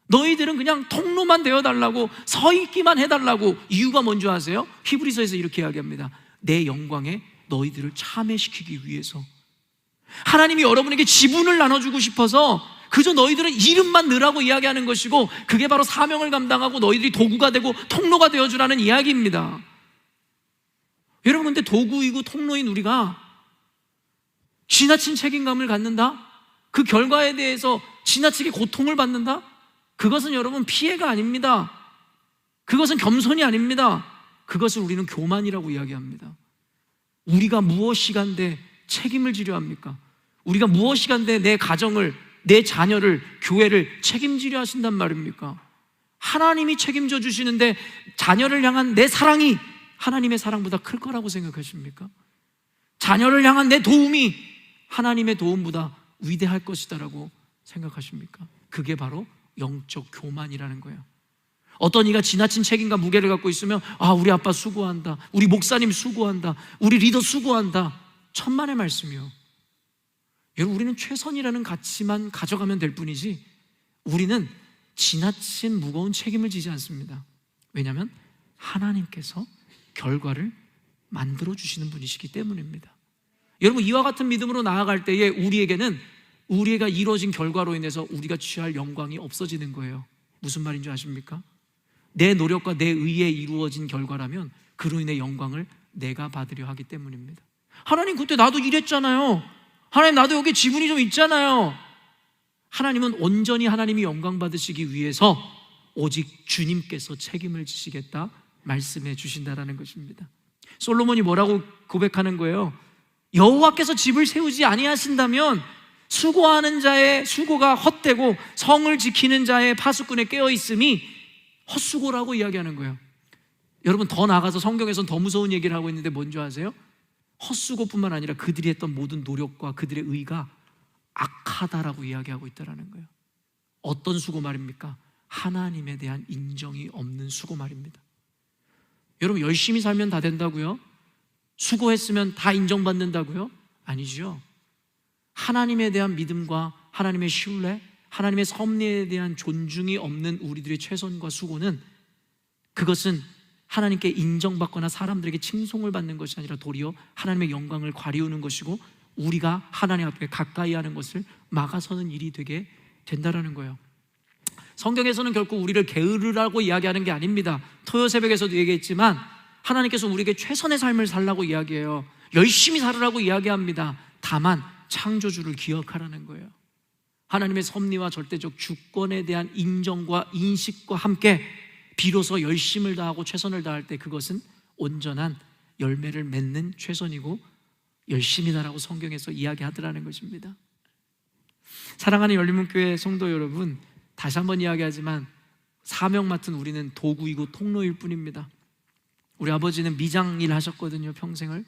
너희들은 그냥 통로만 되어달라고, 서 있기만 해달라고. 이유가 뭔지 아세요? 히브리서에서 이렇게 이야기합니다. 내 영광에 너희들을 참여시키기 위해서. 하나님이 여러분에게 지분을 나눠주고 싶어서 그저 너희들은 이름만 넣으라고 이야기하는 것이고, 그게 바로 사명을 감당하고 너희들이 도구가 되고 통로가 되어주라는 이야기입니다. 여러분, 근데 도구이고 통로인 우리가 지나친 책임감을 갖는다? 그 결과에 대해서 지나치게 고통을 받는다? 그것은 여러분 피해가 아닙니다. 그것은 겸손이 아닙니다. 그것을 우리는 교만이라고 이야기합니다. 우리가 무엇이간데 책임을 지려 합니까? 우리가 무엇이간데 내 가정을, 내 자녀를, 교회를 책임지려 하신단 말입니까? 하나님이 책임져 주시는데 자녀를 향한 내 사랑이 하나님의 사랑보다 클 거라고 생각하십니까? 자녀를 향한 내 도움이 하나님의 도움보다 위대할 것이다라고 생각하십니까? 그게 바로 영적 교만이라는 거예요. 어떤 이가 지나친 책임과 무게를 갖고 있으면 우리 아빠 수고한다, 우리 목사님 수고한다, 우리 리더 수고한다. 천만의 말씀이요. 여러분, 우리는 최선이라는 가치만 가져가면 될 뿐이지 우리는 지나친 무거운 책임을 지지 않습니다. 왜냐하면 하나님께서 결과를 만들어 주시는 분이시기 때문입니다. 여러분, 이와 같은 믿음으로 나아갈 때에 우리에게는 우리가 이루어진 결과로 인해서 우리가 취할 영광이 없어지는 거예요. 무슨 말인지 아십니까? 내 노력과 내 의에 이루어진 결과라면 그로 인해 영광을 내가 받으려 하기 때문입니다. 하나님, 그때 나도 일했잖아요. 하나님, 나도 여기 지분이 좀 있잖아요. 하나님은 온전히 하나님이 영광 받으시기 위해서 오직 주님께서 책임을 지시겠다 말씀해 주신다라는 것입니다. 솔로몬이 뭐라고 고백하는 거예요? 여호와께서 집을 세우지 아니하신다면 수고하는 자의 수고가 헛되고 성을 지키는 자의 파수꾼에 깨어있음이 헛수고라고 이야기하는 거예요. 여러분, 더 나아가서 성경에서는 더 무서운 얘기를 하고 있는데 뭔지 아세요? 헛수고뿐만 아니라 그들이 했던 모든 노력과 그들의 의가 악하다라고 이야기하고 있다는 거예요. 어떤 수고 말입니까? 하나님에 대한 인정이 없는 수고 말입니다. 여러분, 열심히 살면 다 된다고요? 수고했으면 다 인정받는다고요? 아니죠. 하나님에 대한 믿음과 하나님의 신뢰, 하나님의 섭리에 대한 존중이 없는 우리들의 최선과 수고는, 그것은 하나님께 인정받거나 사람들에게 칭송을 받는 것이 아니라 도리어 하나님의 영광을 가리우는 것이고 우리가 하나님 앞에 가까이 하는 것을 막아서는 일이 되게 된다라는 거예요. 성경에서는 결코 우리를 게으르라고 이야기하는 게 아닙니다. 토요 새벽에서도 얘기했지만 하나님께서 우리에게 최선의 삶을 살라고 이야기해요. 열심히 살으라고 이야기합니다. 다만 창조주를 기억하라는 거예요. 하나님의 섭리와 절대적 주권에 대한 인정과 인식과 함께 비로소 열심을 다하고 최선을 다할 때 그것은 온전한 열매를 맺는 최선이고 열심이다라고 성경에서 이야기하더라는 것입니다. 사랑하는 열린문교회 성도 여러분, 다시 한번 이야기하지만 사명 맡은 우리는 도구이고 통로일 뿐입니다. 우리 아버지는 미장 일 하셨거든요, 평생을.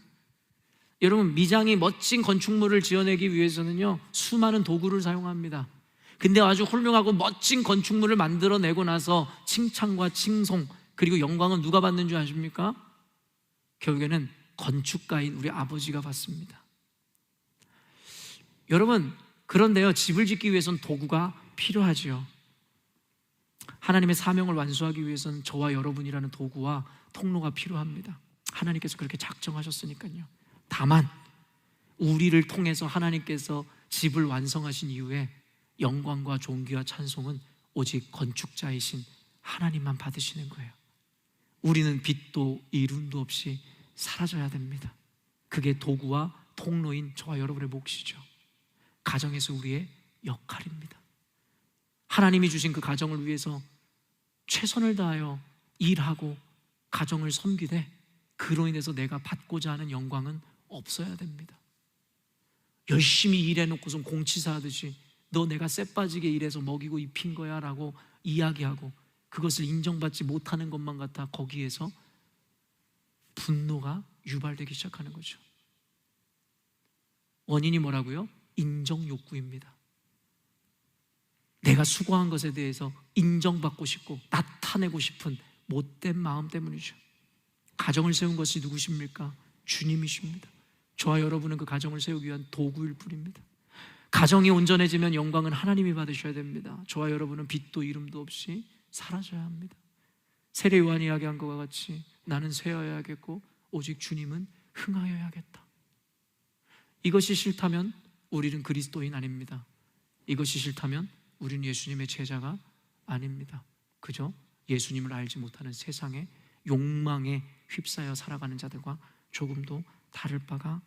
여러분, 미장이 멋진 건축물을 지어내기 위해서는요 수많은 도구를 사용합니다. 근데 아주 훌륭하고 멋진 건축물을 만들어내고 나서 칭찬과 칭송 그리고 영광은 누가 받는 줄 아십니까? 결국에는 건축가인 우리 아버지가 받습니다. 여러분, 그런데요, 집을 짓기 위해서는 도구가 필요하지요. 하나님의 사명을 완수하기 위해서는 저와 여러분이라는 도구와 통로가 필요합니다. 하나님께서 그렇게 작정하셨으니까요. 다만 우리를 통해서 하나님께서 집을 완성하신 이후에 영광과 존귀와 찬송은 오직 건축자이신 하나님만 받으시는 거예요. 우리는 빛도 이름도 없이 사라져야 됩니다. 그게 도구와 통로인 저와 여러분의 몫이죠. 가정에서 우리의 역할입니다. 하나님이 주신 그 가정을 위해서 최선을 다하여 일하고 가정을 섬기되 그로 인해서 내가 받고자 하는 영광은 없어야 됩니다. 열심히 일해놓고선 공치사하듯이 너 내가 쎄 빠지게 일해서 먹이고 입힌 거야 라고 이야기하고 그것을 인정받지 못하는 것만 같아 거기에서 분노가 유발되기 시작하는 거죠. 원인이 뭐라고요? 인정욕구입니다. 내가 수고한 것에 대해서 인정받고 싶고 나타내고 싶은 못된 마음 때문이죠. 가정을 세운 것이 누구십니까? 주님이십니다. 저와 여러분은 그 가정을 세우기 위한 도구일 뿐입니다. 가정이 온전해지면 영광은 하나님이 받으셔야 됩니다. 저와 여러분은 빛도 이름도 없이 사라져야 합니다. 세례 요한이 이야기한 것과 같이 나는 쇠하여야겠고 오직 주님은 흥하여야겠다. 이것이 싫다면 우리는 그리스도인 아닙니다. 이것이 싫다면 우리는 예수님의 제자가 아닙니다. 그저 예수님을 알지 못하는 세상의 욕망에 휩싸여 살아가는 자들과 조금도 다를 바가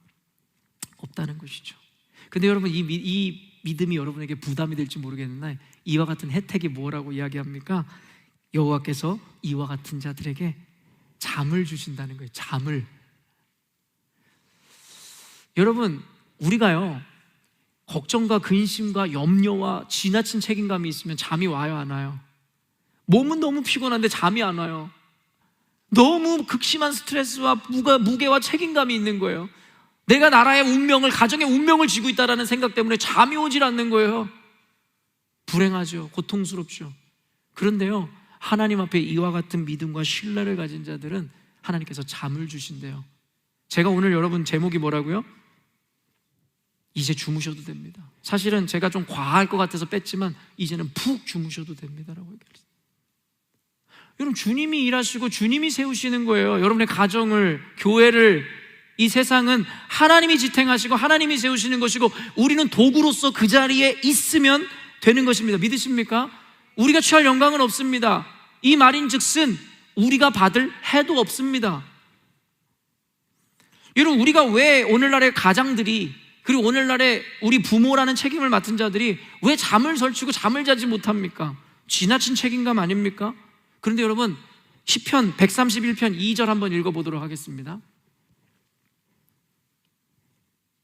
없다는 것이죠. 근데 여러분, 이 믿음이 여러분에게 부담이 될지 모르겠는데 이와 같은 혜택이 뭐라고 이야기합니까? 여호와께서 이와 같은 자들에게 잠을 주신다는 거예요. 잠을. 여러분, 우리가요 걱정과 근심과 염려와 지나친 책임감이 있으면 잠이 와요, 안 와요? 몸은 너무 피곤한데 잠이 안 와요. 너무 극심한 스트레스와 무게와 책임감이 있는 거예요. 내가 나라의 운명을, 가정의 운명을 쥐고 있다는 생각 때문에 잠이 오질 않는 거예요. 불행하죠. 고통스럽죠. 그런데요, 하나님 앞에 이와 같은 믿음과 신뢰를 가진 자들은 하나님께서 잠을 주신대요. 제가 오늘 여러분 제목이 뭐라고요? 이제 주무셔도 됩니다. 사실은 제가 좀 과할 것 같아서 뺐지만 이제는 푹 주무셔도 됩니다라고 얘기했어요. 여러분, 주님이 일하시고 주님이 세우시는 거예요. 여러분의 가정을, 교회를. 이 세상은 하나님이 지탱하시고 하나님이 세우시는 것이고 우리는 도구로서 그 자리에 있으면 되는 것입니다. 믿으십니까? 우리가 취할 영광은 없습니다. 이 말인즉슨 우리가 받을 해도 없습니다. 여러분, 우리가 왜 오늘날의 가장들이, 그리고 오늘날의 우리 부모라는 책임을 맡은 자들이 왜 잠을 설치고 잠을 자지 못합니까? 지나친 책임감 아닙니까? 그런데 여러분, 시편 131편 2절 한번 읽어보도록 하겠습니다.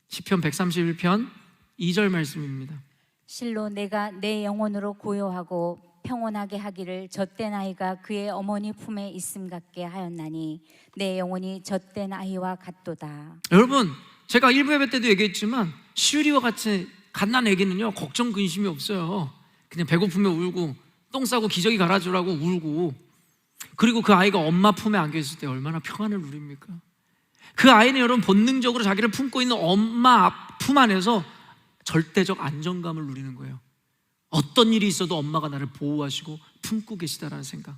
시편 131편 2절 말씀입니다. 실로 내가 내 영혼으로 고요하고 평온하게 하기를 젖된 아이가 그의 어머니 품에 있음 같게 하였나니 내 영혼이 젖된 아이와 같도다. 여러분, 제가 일부 예배 때도 얘기했지만 시우리와 같이 갓난 애기는요 걱정 근심이 없어요. 그냥 배고프면 울고 똥 싸고 기저귀 갈아주라고 울고, 그리고 그 아이가 엄마 품에 안겨 있을 때 얼마나 평안을 누립니까? 그 아이는 여러분 본능적으로 자기를 품고 있는 엄마 품 안에서 절대적 안정감을 누리는 거예요. 어떤 일이 있어도 엄마가 나를 보호하시고 품고 계시다라는 생각.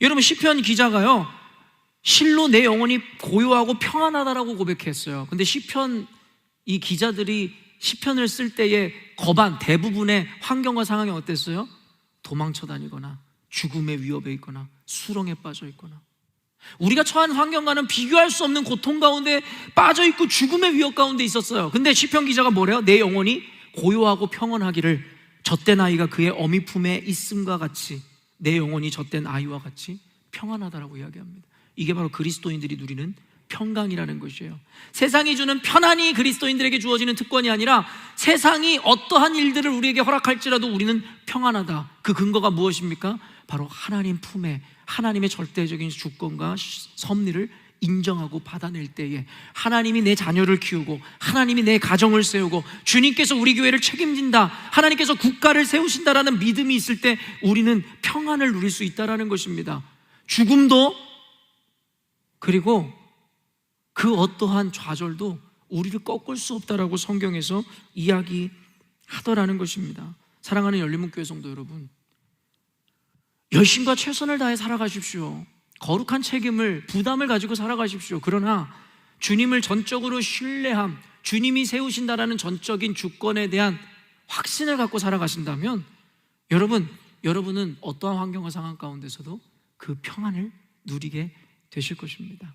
여러분, 시편 기자가요 실로 내 영혼이 고요하고 평안하다라고 고백했어요. 근데 시편 이 기자들이 시편을 쓸 때의 거반 대부분의 환경과 상황이 어땠어요? 도망쳐 다니거나 죽음의 위협에 있거나 수렁에 빠져 있거나, 우리가 처한 환경과는 비교할 수 없는 고통 가운데 빠져 있고 죽음의 위협 가운데 있었어요. 근데 시편 기자가 뭐래요? 내 영혼이 고요하고 평안하기를 젖된 아이가 그의 어미 품에 있음과 같이 내 영혼이 젖된 아이와 같이 평안하다라고 이야기합니다. 이게 바로 그리스도인들이 누리는 평강이라는 것이에요. 세상이 주는 편안이 그리스도인들에게 주어지는 특권이 아니라 세상이 어떠한 일들을 우리에게 허락할지라도 우리는 평안하다. 그 근거가 무엇입니까? 바로 하나님 품에 하나님의 절대적인 주권과 섭리를 인정하고 받아낼 때에 하나님이 내 자녀를 키우고 하나님이 내 가정을 세우고 주님께서 우리 교회를 책임진다, 하나님께서 국가를 세우신다라는 믿음이 있을 때 우리는 평안을 누릴 수 있다는 것입니다. 죽음도 그리고 그 어떠한 좌절도 우리를 꺾을 수 없다라고 성경에서 이야기하더라는 것입니다. 사랑하는 열린문교회 성도 여러분, 열심과 최선을 다해 살아가십시오. 거룩한 책임을, 부담을 가지고 살아가십시오. 그러나 주님을 전적으로 신뢰함, 주님이 세우신다라는 전적인 주권에 대한 확신을 갖고 살아가신다면 여러분은 어떠한 환경과 상황 가운데서도 그 평안을 누리게 되실 것입니다.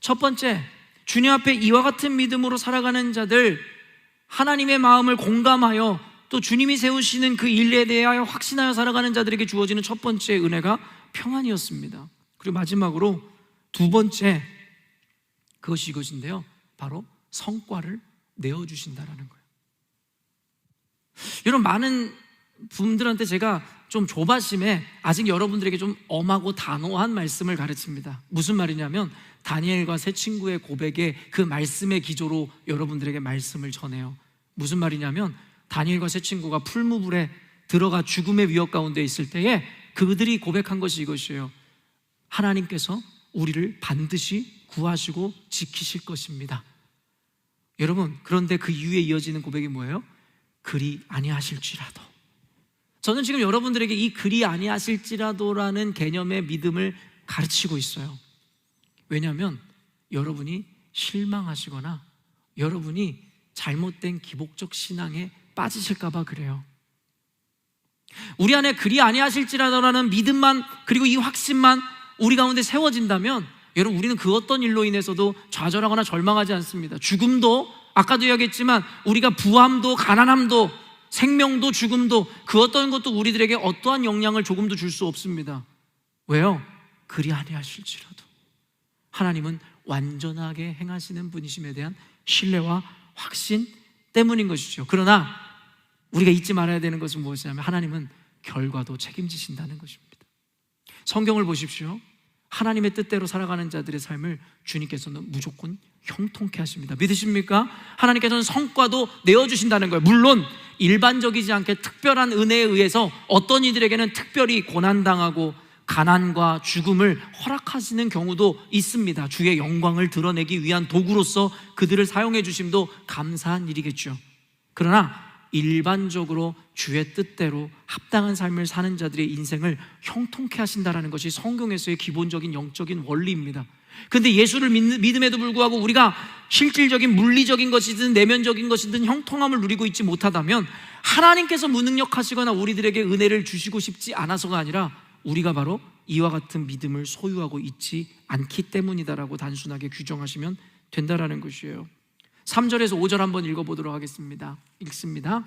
첫 번째, 주님 앞에 이와 같은 믿음으로 살아가는 자들, 하나님의 마음을 공감하여 또 주님이 세우시는 그 일에 대하여 확신하여 살아가는 자들에게 주어지는 첫 번째 은혜가 평안이었습니다. 그리고 마지막으로 두 번째, 그것이 이것인데요, 바로 성과를 내어주신다라는 거예요. 여러분, 많은 분들한테 제가 좀 조바심에 아직 여러분들에게 좀 엄하고 단호한 말씀을 가르칩니다. 무슨 말이냐면 다니엘과 세 친구의 고백의 그 말씀의 기조로 여러분들에게 말씀을 전해요. 무슨 말이냐면 다니엘과 세 친구가 풀무불에 들어가 죽음의 위협 가운데 있을 때에 그들이 고백한 것이 이것이에요. 하나님께서 우리를 반드시 구하시고 지키실 것입니다. 여러분, 그런데 그 이후에 이어지는 고백이 뭐예요? 그리 아니하실지라도. 저는 지금 여러분들에게 이 그리 아니하실지라도라는 개념의 믿음을 가르치고 있어요. 왜냐하면 여러분이 실망하시거나 여러분이 잘못된 기복적 신앙에 빠지실까 봐 그래요. 우리 안에 그리 아니하실지라도라는 믿음만, 그리고 이 확신만 우리 가운데 세워진다면 여러분, 우리는 그 어떤 일로 인해서도 좌절하거나 절망하지 않습니다. 죽음도, 아까도 이야기했지만 우리가 부함도 가난함도 생명도 죽음도 그 어떤 것도 우리들에게 어떠한 영향을 조금도 줄 수 없습니다. 왜요? 그리 아니하실지라도 하나님은 완전하게 행하시는 분이심에 대한 신뢰와 확신 때문인 것이죠. 그러나 우리가 잊지 말아야 되는 것은 무엇이냐면 하나님은 결과도 책임지신다는 것입니다. 성경을 보십시오. 하나님의 뜻대로 살아가는 자들의 삶을 주님께서는 무조건 형통케 하십니다. 믿으십니까? 하나님께서는 성과도 내어주신다는 거예요. 물론 일반적이지 않게 특별한 은혜에 의해서 어떤 이들에게는 특별히 고난당하고 가난과 죽음을 허락하시는 경우도 있습니다. 주의 영광을 드러내기 위한 도구로서 그들을 사용해 주심도 감사한 일이겠죠. 그러나 일반적으로 주의 뜻대로 합당한 삶을 사는 자들의 인생을 형통케 하신다는 것이 성경에서의 기본적인 영적인 원리입니다. 그런데 예수를 믿음에도 불구하고 우리가 실질적인 물리적인 것이든 내면적인 것이든 형통함을 누리고 있지 못하다면 하나님께서 무능력하시거나 우리들에게 은혜를 주시고 싶지 않아서가 아니라 우리가 바로 이와 같은 믿음을 소유하고 있지 않기 때문이다라고 단순하게 규정하시면 된다라는 것이에요. 3절에서 5절 한번 읽어보도록 하겠습니다. 읽습니다.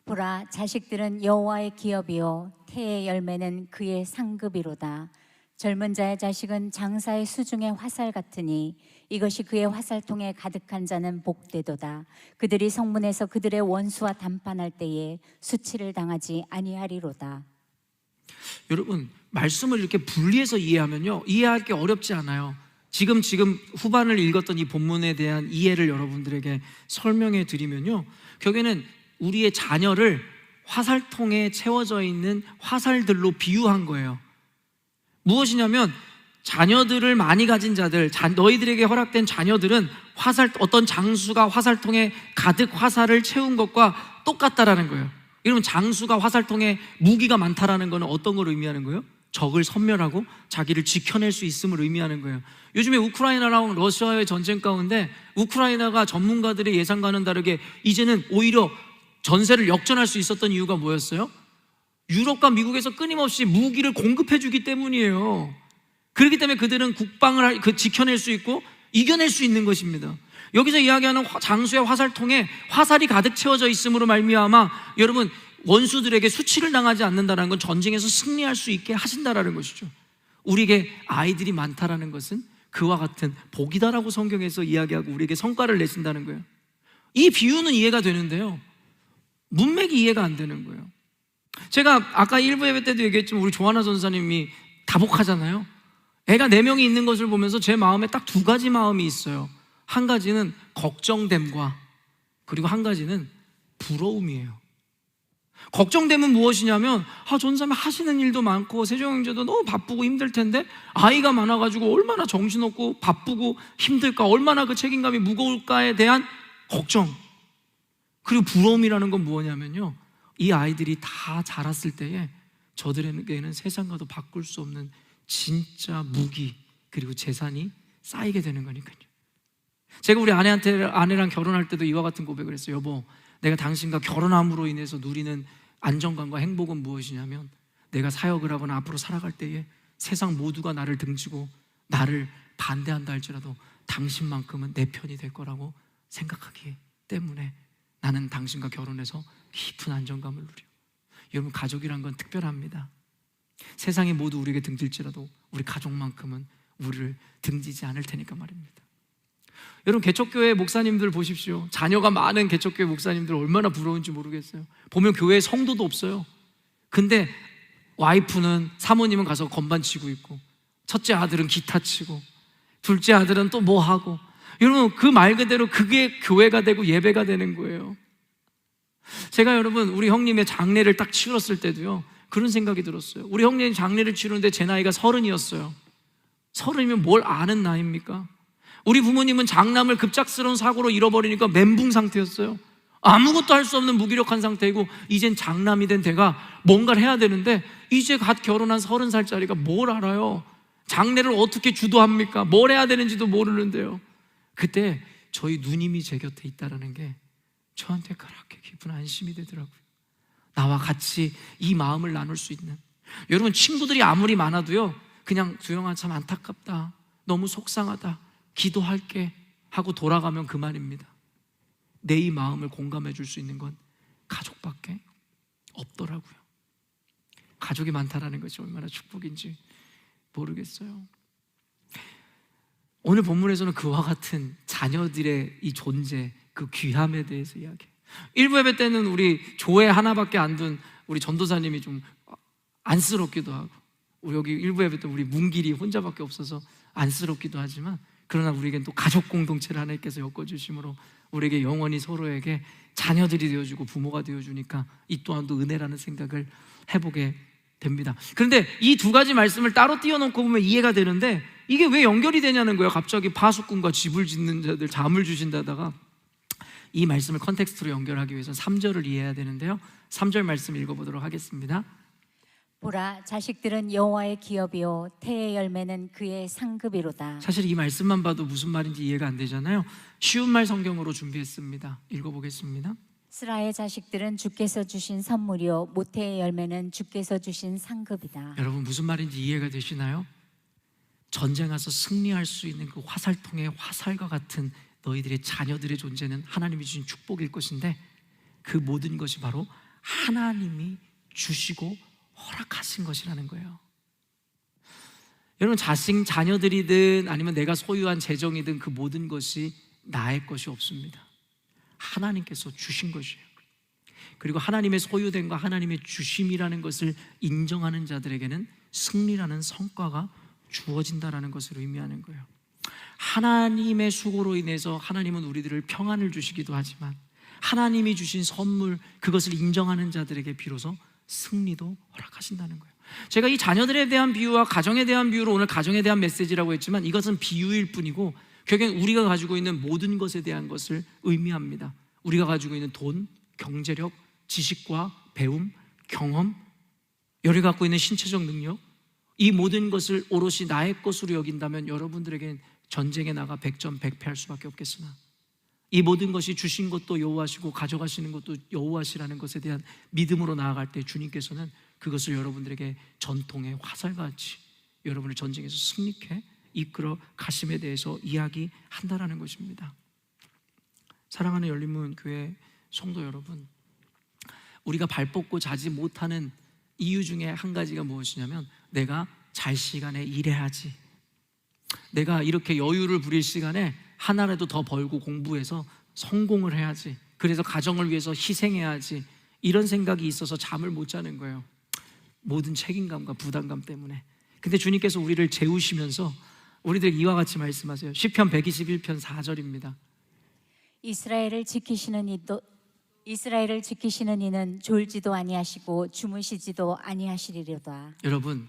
보라, 자식들은 여호와의 기업이요 태의 열매는 그의 상급이로다. 젊은 자의 자식은 장사의 수중의 화살 같으니 이것이 그의 화살통에 가득한 자는 복되도다. 그들이 성문에서 그들의 원수와 담판할 때에 수치를 당하지 아니하리로다. 여러분, 말씀을 이렇게 분리해서 이해하면요, 이해할 게 어렵지 않아요. 지금 후반을 읽었던 이 본문에 대한 이해를 여러분들에게 설명해 드리면요, 결국에는 우리의 자녀를 화살통에 채워져 있는 화살들로 비유한 거예요. 무엇이냐면 자녀들을 많이 가진 자들, 너희들에게 허락된 자녀들은 어떤 장수가 화살통에 가득 화살을 채운 것과 똑같다라는 거예요. 여러분, 장수가 화살통에 무기가 많다라는 것은 어떤 걸 의미하는 거예요? 적을 섬멸하고 자기를 지켜낼 수 있음을 의미하는 거예요. 요즘에 우크라이나랑 러시아의 전쟁 가운데 우크라이나가 전문가들의 예상과는 다르게 이제는 오히려 전세를 역전할 수 있었던 이유가 뭐였어요? 유럽과 미국에서 끊임없이 무기를 공급해 주기 때문이에요. 그렇기 때문에 그들은 국방을 지켜낼 수 있고 이겨낼 수 있는 것입니다. 여기서 이야기하는 장수의 화살통에 화살이 가득 채워져 있음으로 말미암아 여러분, 원수들에게 수치를 당하지 않는다는 건 전쟁에서 승리할 수 있게 하신다라는 것이죠. 우리에게 아이들이 많다라는 것은 그와 같은 복이다라고 성경에서 이야기하고 우리에게 성과를 내신다는 거예요. 이 비유는 이해가 되는데요, 문맥이 이해가 안 되는 거예요. 제가 아까 1부 예배 때도 얘기했지만 우리 조하나 전사님이 다복하잖아요. 애가 4명이 있는 것을 보면서 제 마음에 딱 2가지 마음이 있어요. 한 가지는 걱정됨과 그리고 한 가지는 부러움이에요. 걱정됨은 무엇이냐면, 전사님 하시는 일도 많고 세종 형제도 너무 바쁘고 힘들 텐데 아이가 많아가지고 얼마나 정신없고 바쁘고 힘들까, 얼마나 그 책임감이 무거울까에 대한 걱정. 그리고 부러움이라는 건 뭐냐면요, 이 아이들이 다 자랐을 때에 저들에게는 세상과도 바꿀 수 없는 진짜 무기 그리고 재산이 쌓이게 되는 거니까요. 제가 우리 아내랑 결혼할 때도 이와 같은 고백을 했어요. 여보, 내가 당신과 결혼함으로 인해서 누리는 안정감과 행복은 무엇이냐면, 내가 사역을 하거나 앞으로 살아갈 때에 세상 모두가 나를 등지고 나를 반대한다 할지라도 당신만큼은 내 편이 될 거라고 생각하기 때문에 나는 당신과 결혼해서 깊은 안정감을 누려. 여러분, 가족이란 건 특별합니다. 세상이 모두 우리에게 등질지라도 우리 가족만큼은 우리를 등지지 않을 테니까 말입니다. 여러분, 개척교회 목사님들 보십시오. 자녀가 많은 개척교회 목사님들 얼마나 부러운지 모르겠어요. 보면 교회에 성도도 없어요. 근데 와이프는, 사모님은 가서 건반 치고 있고, 첫째 아들은 기타 치고, 둘째 아들은 또 뭐 하고. 여러분, 그 말 그대로 그게 교회가 되고 예배가 되는 거예요. 제가 여러분, 우리 형님의 장례를 딱 치렀을 때도요, 그런 생각이 들었어요. 우리 형님 장례를 치르는데 제 나이가 30이었어요. 30이면 뭘 아는 나이입니까? 우리 부모님은 장남을 급작스러운 사고로 잃어버리니까 멘붕 상태였어요. 아무것도 할 수 없는 무기력한 상태이고, 이젠 장남이 된 내가 뭔가를 해야 되는데 이제 갓 결혼한 30살짜리가 뭘 알아요? 장례를 어떻게 주도합니까? 뭘 해야 되는지도 모르는데요. 그때 저희 누님이 제 곁에 있다는 게 저한테 그렇게 깊은 안심이 되더라고요. 나와 같이 이 마음을 나눌 수 있는. 여러분, 친구들이 아무리 많아도요, 그냥 두영아 참 안타깝다, 너무 속상하다, 기도할게 하고 돌아가면 그만입니다. 내 이 마음을 공감해 줄 수 있는 건 가족밖에 없더라고요. 가족이 많다라는 것이 얼마나 축복인지 모르겠어요. 오늘 본문에서는 그와 같은 자녀들의 이 존재, 그 귀함에 대해서 이야기해요. 1부 예배 때는 우리 조회 하나밖에 안 둔 우리 전도사님이 좀 안쓰럽기도 하고, 우리 여기 1부 예배 때 우리 문길이 혼자밖에 없어서 안쓰럽기도 하지만, 그러나 우리에겐 또 가족 공동체를 하나님께서 엮어주심으로 우리에게 영원히 서로에게 자녀들이 되어주고 부모가 되어주니까 이 또한 또 은혜라는 생각을 해보게 됩니다. 그런데 이 2가지 말씀을 따로 띄워놓고 보면 이해가 되는데, 이게 왜 연결이 되냐는 거예요. 갑자기 파수꾼과 집을 짓는 자들 잠을 주신다다가 이 말씀을 컨텍스트로 연결하기 위해서 3절을 이해해야 되는데요, 3절 말씀 읽어보도록 하겠습니다. 보라, 자식들은 여호와의 기업이요 태의 열매는 그의 상급이로다. 사실 이 말씀만 봐도 무슨 말인지 이해가 안 되잖아요. 쉬운 말 성경으로 준비했습니다. 읽어보겠습니다. 스라의 자식들은 주께서 주신 선물이요 모태의 열매는 주께서 주신 상급이다. 여러분, 무슨 말인지 이해가 되시나요? 전쟁에서 승리할 수 있는 그 화살통의 화살과 같은 너희들의 자녀들의 존재는 하나님이 주신 축복일 것인데, 그 모든 것이 바로 하나님이 주시고 허락하신 것이라는 거예요. 여러분, 자녀들이든 아니면 내가 소유한 재정이든 그 모든 것이 나의 것이 없습니다. 하나님께서 주신 것이에요. 그리고 하나님의 소유됨과 하나님의 주심이라는 것을 인정하는 자들에게는 승리라는 성과가 주어진다라는 것을 의미하는 거예요. 하나님의 수고로 인해서 하나님은 우리들을 평안을 주시기도 하지만, 하나님이 주신 선물, 그것을 인정하는 자들에게 비로소 승리도 허락하신다는 거예요. 제가 이 자녀들에 대한 비유와 가정에 대한 비유로 오늘 가정에 대한 메시지라고 했지만, 이것은 비유일 뿐이고 결국엔 우리가 가지고 있는 모든 것에 대한 것을 의미합니다. 우리가 가지고 있는 돈, 경제력, 지식과 배움, 경험, 우리가 갖고 있는 신체적 능력, 이 모든 것을 오롯이 나의 것으로 여긴다면 여러분들에겐 전쟁에 나가 100점 100패할 수밖에 없겠으나, 이 모든 것이 주신 것도 여호와시고 가져가시는 것도 여호와시라는 것에 대한 믿음으로 나아갈 때 주님께서는 그것을 여러분들에게 전통의 화살같이 여러분을 전쟁에서 승리케 이끌어 가심에 대해서 이야기한다라는 것입니다. 사랑하는 열린문 교회 성도 여러분, 우리가 발 뻗고 자지 못하는 이유 중에 한 가지가 무엇이냐면 내가 잘 시간에 일해야지, 내가 이렇게 여유를 부릴 시간에 하나라도 더 벌고 공부해서 성공을 해야지, 그래서 가정을 위해서 희생해야지, 이런 생각이 있어서 잠을 못 자는 거예요. 모든 책임감과 부담감 때문에. 근데 주님께서 우리를 재우시면서 우리들 이와 같이 말씀하세요. 시편 121편 4절입니다. 이스라엘을 지키시는 이는 졸지도 아니하시고 주무시지도 아니하시리로다. 여러분,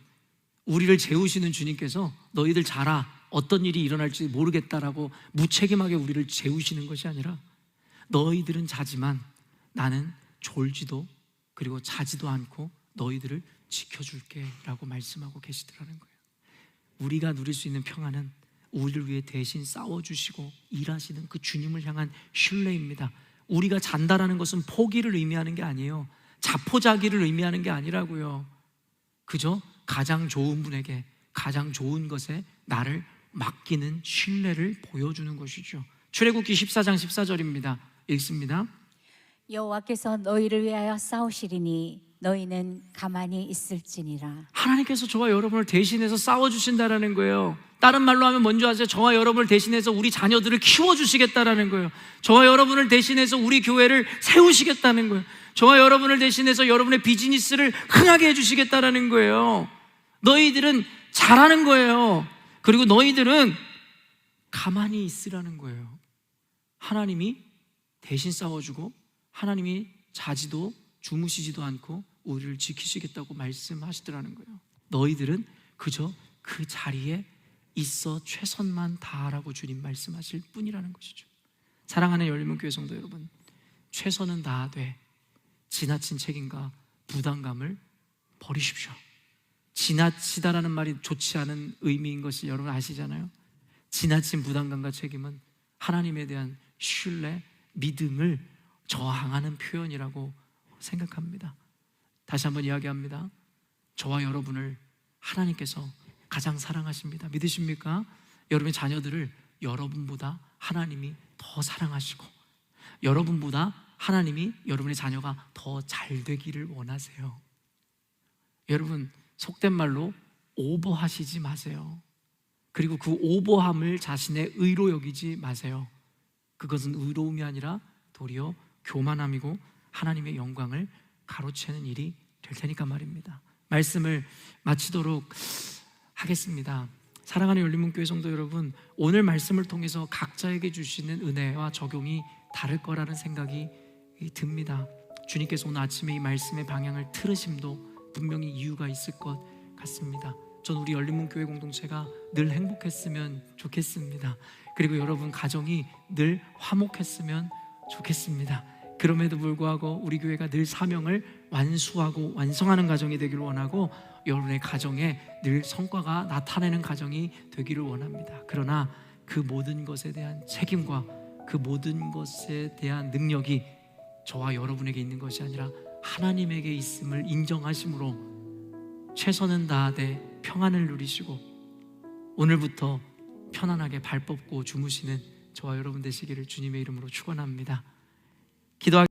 우리를 재우시는 주님께서 너희들 자라, 어떤 일이 일어날지 모르겠다라고 무책임하게 우리를 재우시는 것이 아니라 너희들은 자지만 나는 졸지도 그리고 자지도 않고 너희들을 지켜줄게 라고 말씀하고 계시더라는 거예요. 우리가 누릴 수 있는 평안은 우리를 위해 대신 싸워주시고 일하시는 그 주님을 향한 신뢰입니다. 우리가 잔다라는 것은 포기를 의미하는 게 아니에요. 자포자기를 의미하는 게 아니라고요. 그저 가장 좋은 분에게 가장 좋은 것에 나를 맡기는 신뢰를 보여주는 것이죠. 출애굽기 14장 14절입니다. 읽습니다. 여호와께서 너희를 위하여 싸우시리니 너희는 가만히 있을지니라. 하나님께서 저와 여러분을 대신해서 싸워주신다라는 거예요. 다른 말로 하면 뭔지 아세요? 저와 여러분을 대신해서 우리 자녀들을 키워주시겠다라는 거예요. 저와 여러분을 대신해서 우리 교회를 세우시겠다는 거예요. 저와 여러분을 대신해서 여러분의 비즈니스를 흥하게 해주시겠다라는 거예요. 너희들은 잘하는 거예요. 그리고 너희들은 가만히 있으라는 거예요. 하나님이 대신 싸워주고 하나님이 자지도 주무시지도 않고 우리를 지키시겠다고 말씀하시더라는 거예요. 너희들은 그저 그 자리에 있어 최선만 다하라고 주님 말씀하실 뿐이라는 것이죠. 사랑하는 열린문교회 성도 여러분, 최선은 다하되 지나친 책임과 부담감을 버리십시오. 지나치다라는 말이 좋지 않은 의미인 것을 여러분 아시잖아요. 지나친 부담감과 책임은 하나님에 대한 신뢰, 믿음을 저항하는 표현이라고 생각합니다. 다시 한번 이야기합니다. 저와 여러분을 하나님께서 가장 사랑하십니다. 믿으십니까? 여러분의 자녀들을 여러분보다 하나님이 더 사랑하시고 여러분보다 하나님이 여러분의 자녀가 더 잘 되기를 원하세요. 여러분, 속된 말로 오버하시지 마세요. 그리고 그 오버함을 자신의 의로 여기지 마세요. 그것은 의로움이 아니라 도리어 교만함이고 하나님의 영광을 가로채는 일이 될 테니까 말입니다. 말씀을 마치도록 하겠습니다. 사랑하는 열린문교회 성도 여러분, 오늘 말씀을 통해서 각자에게 주시는 은혜와 적용이 다를 거라는 생각이 듭니다. 주님께서 오늘 아침에 이 말씀의 방향을 틀으심도 분명히 이유가 있을 것 같습니다. 전 우리 열린문교회 공동체가 늘 행복했으면 좋겠습니다. 그리고 여러분 가정이 늘 화목했으면 좋겠습니다. 그럼에도 불구하고 우리 교회가 늘 사명을 완수하고 완성하는 가정이 되기를 원하고 여러분의 가정에 늘 성과가 나타내는 가정이 되기를 원합니다. 그러나 그 모든 것에 대한 책임과 그 모든 것에 대한 능력이 저와 여러분에게 있는 것이 아니라 하나님에게 있음을 인정하심으로 최선은 다하되 평안을 누리시고 오늘부터 편안하게 발 뻗고 주무시는 저와 여러분 되시기를 주님의 이름으로 축원합니다. 기도하